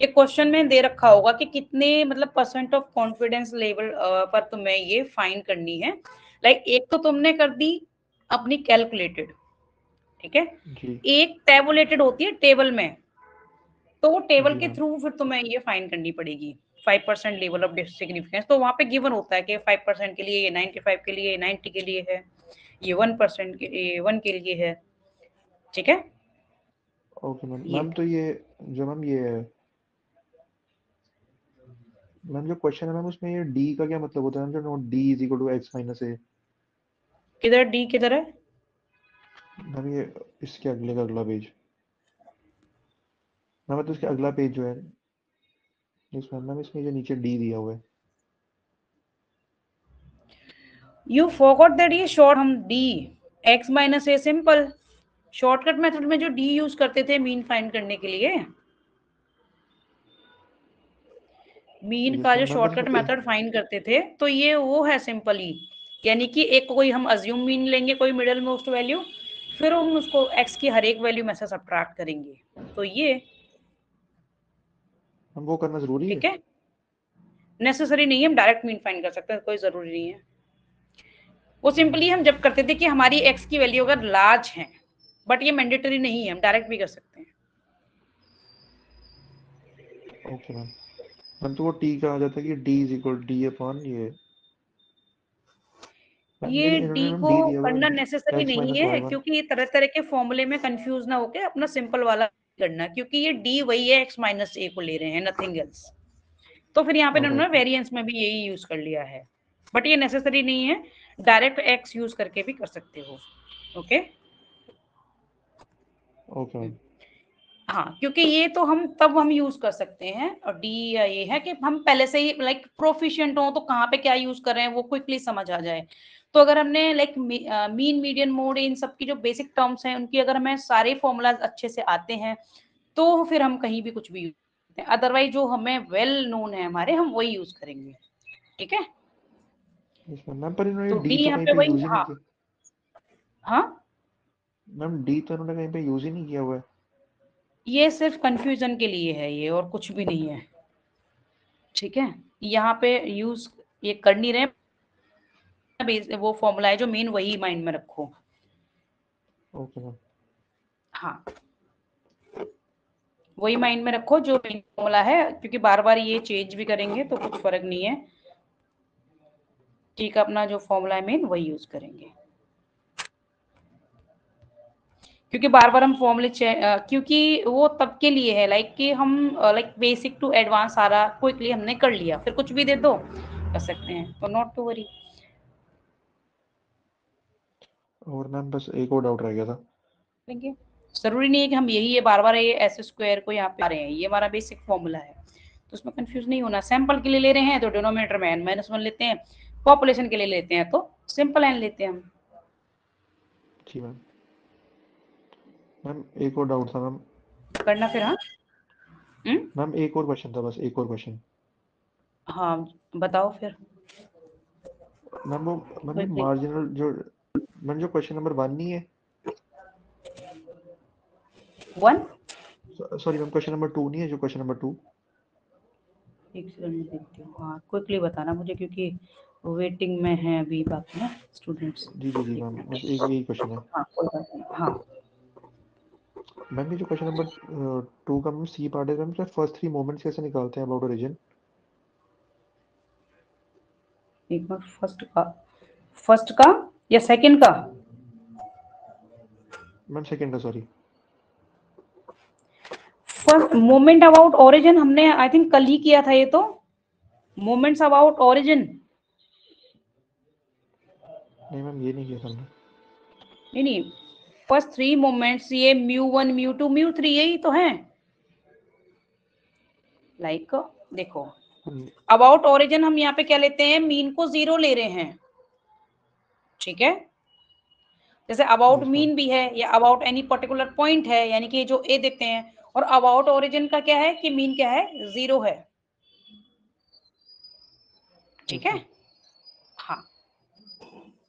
ये क्वेश्चन में दे रखा होगा कि कितने मतलब परसेंट ऑफ कॉन्फिडेंस लेवल पर तुम्हें ये फाइंड करनी है। एक तो तुमने कर दी अपनी कैलकुलेटेड, ठीक है, जी एक टेबुलेटेड होती है टेबल में, तो वो टेबल जी के मैम। थ्रू फिर तुम्हें ये फाइंड करनी पड़ेगी। 5% लेवल ऑफ सिग्निफिकेंस, तो वहां पे गिवन होता है कि 5% के लिए, ये 95 के लिए, 90 के लिए है, ये 1% के लिए, 1 के लिए है। ठीक है, ओके मैम, ये मैम तो ये जो मैम ये है, मैम जो क्वेश्चन है मैम उसमें ये d का क्या मतलब होता है मैम, जो note d is equal to x माइनस a? किधर डी किधर है? मैम ये इसके अगले का अगला पेज, मैम तो इसके अगला पेज जो है, इसमें मैम इसमें जो नीचे d दिया हुआ है। यू फॉरगॉट दैट, ये शॉर्ट हम डी एक्स माइनस ए, सिंपल शॉर्टकट मेथड में जो डी यूज करते थे मीन फाइंड करने के लिए, मीन यस का जो मैम, मैम बस शॉर्टकट इसमें मेथड फाइंड करते थे, तो ये वो है सिंपली, यानी कि एक कोई हम अज्यूम मीन लेंगे, कोई मिडल मोस्ट वैल्यू, फिर हम उसको एक्स की हर एक वैल्यू में से सब्ट्रैक्ट करेंगे, तो ये। हम वो करना जरूरी है? ठीक है, नेसेसरी नहीं है, हम डायरेक्ट मीन फाइंड कर सकते हैं, कोई जरूरी नहीं है। वो सिंपली हम जब करते थे कि हमारी एक्स की वैल्यू अगर लार्ज है, बट ये मैंडेटरी नहीं है, हम डायरेक्ट भी कर सकते हैं। ओके मैम, मैम तो वो t का आ जाता है कि d is equal d upon ये, मैम ये लेकिन इन्होंने डी मैम को d दिया हुआ करना है नेसेसरी x नहीं माइनस है, वाई वन। क्योंकि ये तरह तरह के फॉर्मूले में कंफ्यूज ना होके अपना सिंपल वाला करना, क्योंकि ये डी वही है, एक्स माइनस ए को ले रहे हैं, नथिंग एल्स। तो फिर यहाँ पे इन्होंने ऑलराइट मैम। वेरिएंस में भी यही यूज कर लिया है, बट ये नेसेसरी नहीं है, डायरेक्ट एक्स यूज करके भी कर सकते हो। Okay, okay ma'am. हाँ, क्योंकि ये तो हम यूज कर सकते हैं, और डी या ये है कि हम पहले से ही प्रोफिशिएंट हो, तो कहाँ पे क्या यूज कर रहे हैं वो क्विकली समझ आ जाए। तो अगर हमने मीन मीडियन मोड, इन सब की जो बेसिक टर्म्स हैं उनकी अगर हमें सारे फॉर्मूलाज अच्छे से आते हैं, तो फिर हम कहीं भी कुछ भी यूज करते सकते हैं, अदरवाइज जो हमें वेल नोन है हमारे, हम वही यूज करेंगे। ठीक है, मैम पर इन्होंने तो डी डी तो यहाँ कहीं पे पे वही, यूज ही नहीं हाँ किया। हाँ, मैम डी तो इन्होंने कहीं पे यूज ही नहीं किया हुआ है। ये सिर्फ कंफ्यूजन के लिए है ये, और कुछ भी नहीं है। ठीक है, यहाँ पे यूज ये कर नहीं रहे, वो फॉर्मूला है जो मेन, वही माइंड में रखो। Okay ma'am. हाँ, वही माइंड में रखो जो मेन फॉर्मूला है, क्योंकि बार बार ये चेंज भी करेंगे तो कुछ फर्क नहीं है। ठीक है, अपना जो फॉर्मूला है मेन वही यूज करेंगे, क्योंकि बार बार हम फॉर्मूले क्योंकि वो तब के लिए है, लाइक कि हम लाइक बेसिक टू एडवांस सारा क्विकली हमने कर लिया, फिर कुछ भी दे दो कर सकते हैं, तो नॉट टू वरी। और मैम बस एक और डाउट रह गया था। लेंगे, जरूरी नहीं है कि हम यही है बार बार ये एस स्क्वायर को यहाँ पे आ रहे हैं, ये हमारा बेसिक फॉर्मूला है, तो उसमें कंफ्यूज नहीं होना। सैंपल के लिए ले रहे हैं तो डिनोमिनेटर में n-1 लेते हैं, पॉपुलेशन के लिए लेते हैं तो सिंपल n लेते हैं हम। जी मैम। मैम एक और डाउट था मैम। करना फिर, हाँ। मैम एक और क्वेश्चन था, बस एक और क्वेश्चन। हाँ बताओ फिर। मैम ये क्विकली, मार्जिनल जो, मैम जो क्वेश्चन नंबर 1 नहीं है, 1, सॉरी मैम क्वेश्चन नंबर 2 नहीं है, जो क्वेश्चन नंबर 2। एक सेकंड में देखती हूँ, हाँ क्विकली बताना मुझे, क्योंकि वेटिंग में है अभी बाकी ना स्टूडेंट्स। जी जी जी एक मैम, बस मिनट, एक यही क्वेश्चन है। हाँ कोई बात नहीं, हाँ। मैम ये जो क्वेश्चन नंबर 2 का मैम सी पार्ट है, मैम फर्स्ट 3 मोमेंट्स कैसे निकालते हैं अबाउट ओरिजिन? एक बार फर्स्ट का या सेकंड का? मैम सेकंड का, sorry. First moment about origin हमने आई थिंक कल ही किया था ये तो, मोमेंट्स अबाउट ओरिजिन। नहीं मैम ये नहीं किया था हमने। नहीं नहीं, फर्स्ट 3 मोमेंट्स ये μ1 μ2 μ3 यही तो है। लाइक देखो, हम- अबाउट ओरिजिन हम यहाँ पे क्या लेते हैं, मीन को 0 ले रहे हैं। ठीक है, जैसे अबाउट यस मैम। मीन भी है या अबाउट एनी पर्टिकुलर पॉइंट है, यानी कि जो ए देते हैं, और अबाउट ओरिजिन का क्या है कि मीन क्या है, 0 है। ठीक यस है, मैम। हाँ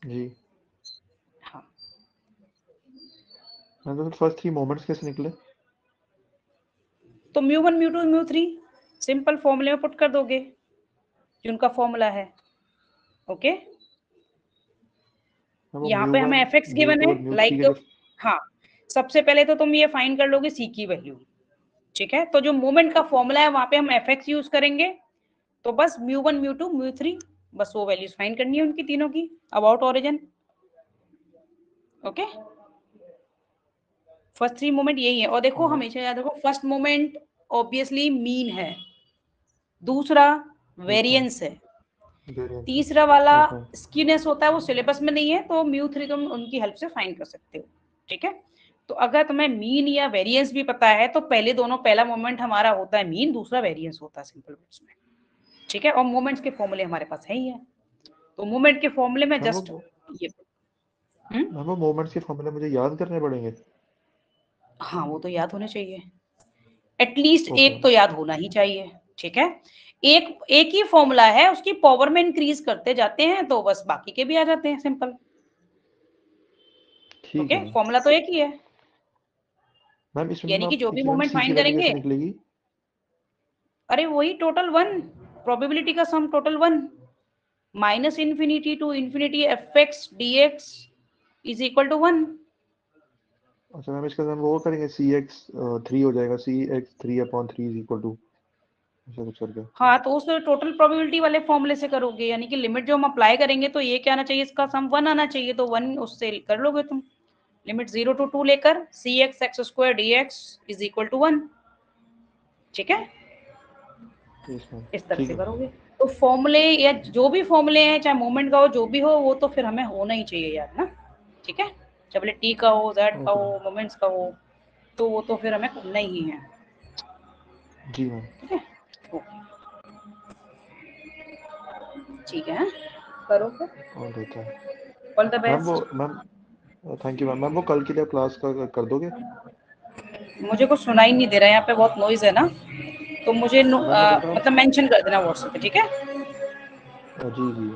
जी हाँ। मैम, तो फर्स्ट 3 मोमेंट्स कैसे निकले? तो μ1 μ2 μ3 सिंपल फॉर्मूले में पुट कर दोगे जो उनका फॉर्मूला है। ओके, मैम वो यहाँ पे म्यू हमें one f x mu given to है, और म्यू थ्री लाइक के जो। हाँ, सबसे पहले तो तुम ये फाइंड कर लोगे सी की वैल्यू। ठीक है, तो जो मोमेंट का फॉर्मूला है वहां पे हम एफ एक्स यूज करेंगे, तो बस μ1 μ2 μ3, बस वो वैल्यूज फाइंड करनी है उनकी तीनों की about origin. Okay, first 3 moment यही है, और देखो और हमेशा याद रखो फर्स्ट मोमेंट ऑब्वियसली मीन है, दूसरा यस मैम, वेरिएंस है, वेरिएंस है। तीसरा वाला यस मैम। स्क्यूनेस होता है, वो सिलेबस में नहीं है, तो μ3 तुम उनकी हेल्प से फाइंड कर सकते हो। ठीक है, तो अगर तुम्हें मीन या वेरिएंस भी पता है तो पहले दोनों, पहला मोमेंट हमारा होता है मीन, दूसरा वेरिएंस होता है सिंपल वर्ड्स में। ठीक है, और मोमेंट्स के फॉर्मूले हमारे पास है ही है, तो मोमेंट के फॉर्मूले में मैम जस्ट वो ये। मैम वो मोमेंट्स के फॉर्मूले मुझे याद करने पड़ेंगे? हाँ वो तो याद होने चाहिए, एटलीस्ट ओके एक मैम। तो याद होना ही चाहिए। ठीक है, एक एक ही फॉर्मूला है, उसकी पावर में इंक्रीज करते जाते हैं तो बस बाकी के भी आ जाते हैं, सिंपल। ठीक ओके, है मैम। फॉर्मूला तो एक ही है, मैम इसमें मैम यानी कि आप जो भी इसमें मैम मोमेंट सी की फाइंड वैल्यू करेंगे, कैसे निकलेगी? अरे वही टोटल 1, प्रोबेबिलिटी का sum total 1, minus infinity to infinity f x d x is equal to 1। अच्छा मैम इसका मैम वो करेंगे सी एक्स 3 हो जाएगा, सी एक्स 3/3 इज इक्वल टू, ऐसा कुछ करके। हाँ, तो उस टोटल प्रोबेबिलिटी वाले फॉर्मूले से करोगे, यानी कि लिमिट जो हम अप्लाई करेंगे तो ये क्या आना चाहिए, इसका सम 1 आना चाहिए, तो 1 उससे कर लोगे तुम, लिमिट 0 to 2 लेकर c x x square d x is equal to 1। ठीक है, यस मैम। इस तरह ठीक से है। करोगे, तो फॉर्मूले या जो भी फॉर्मूले हैं, चाहे मोमेंट का हो जो भी हो, वो तो फिर हमें होना ही चाहिए यार ना। ठीक है, चाहे बोले टी का हो, जेड का ओके हो, मैम। मोमेंट्स का हो, तो वो तो फिर हमें करना ही है। जी मैम। ठीक है, ओके, ठीक है, हाँ? करो फिर, और देता है ऑल द मैम वो best. Ma'am. Thank you ma'am. Ma'am वो कल के लिए क्लास का कर दोगे? मुझे कुछ सुनाई नहीं दे रहा है, यहाँ पे बहुत नॉइज है ना, तो मुझे मैंने बोल रहा हूँ मतलब मेंशन कर देना व्हाट्सएप पे, ठीक है? जी जी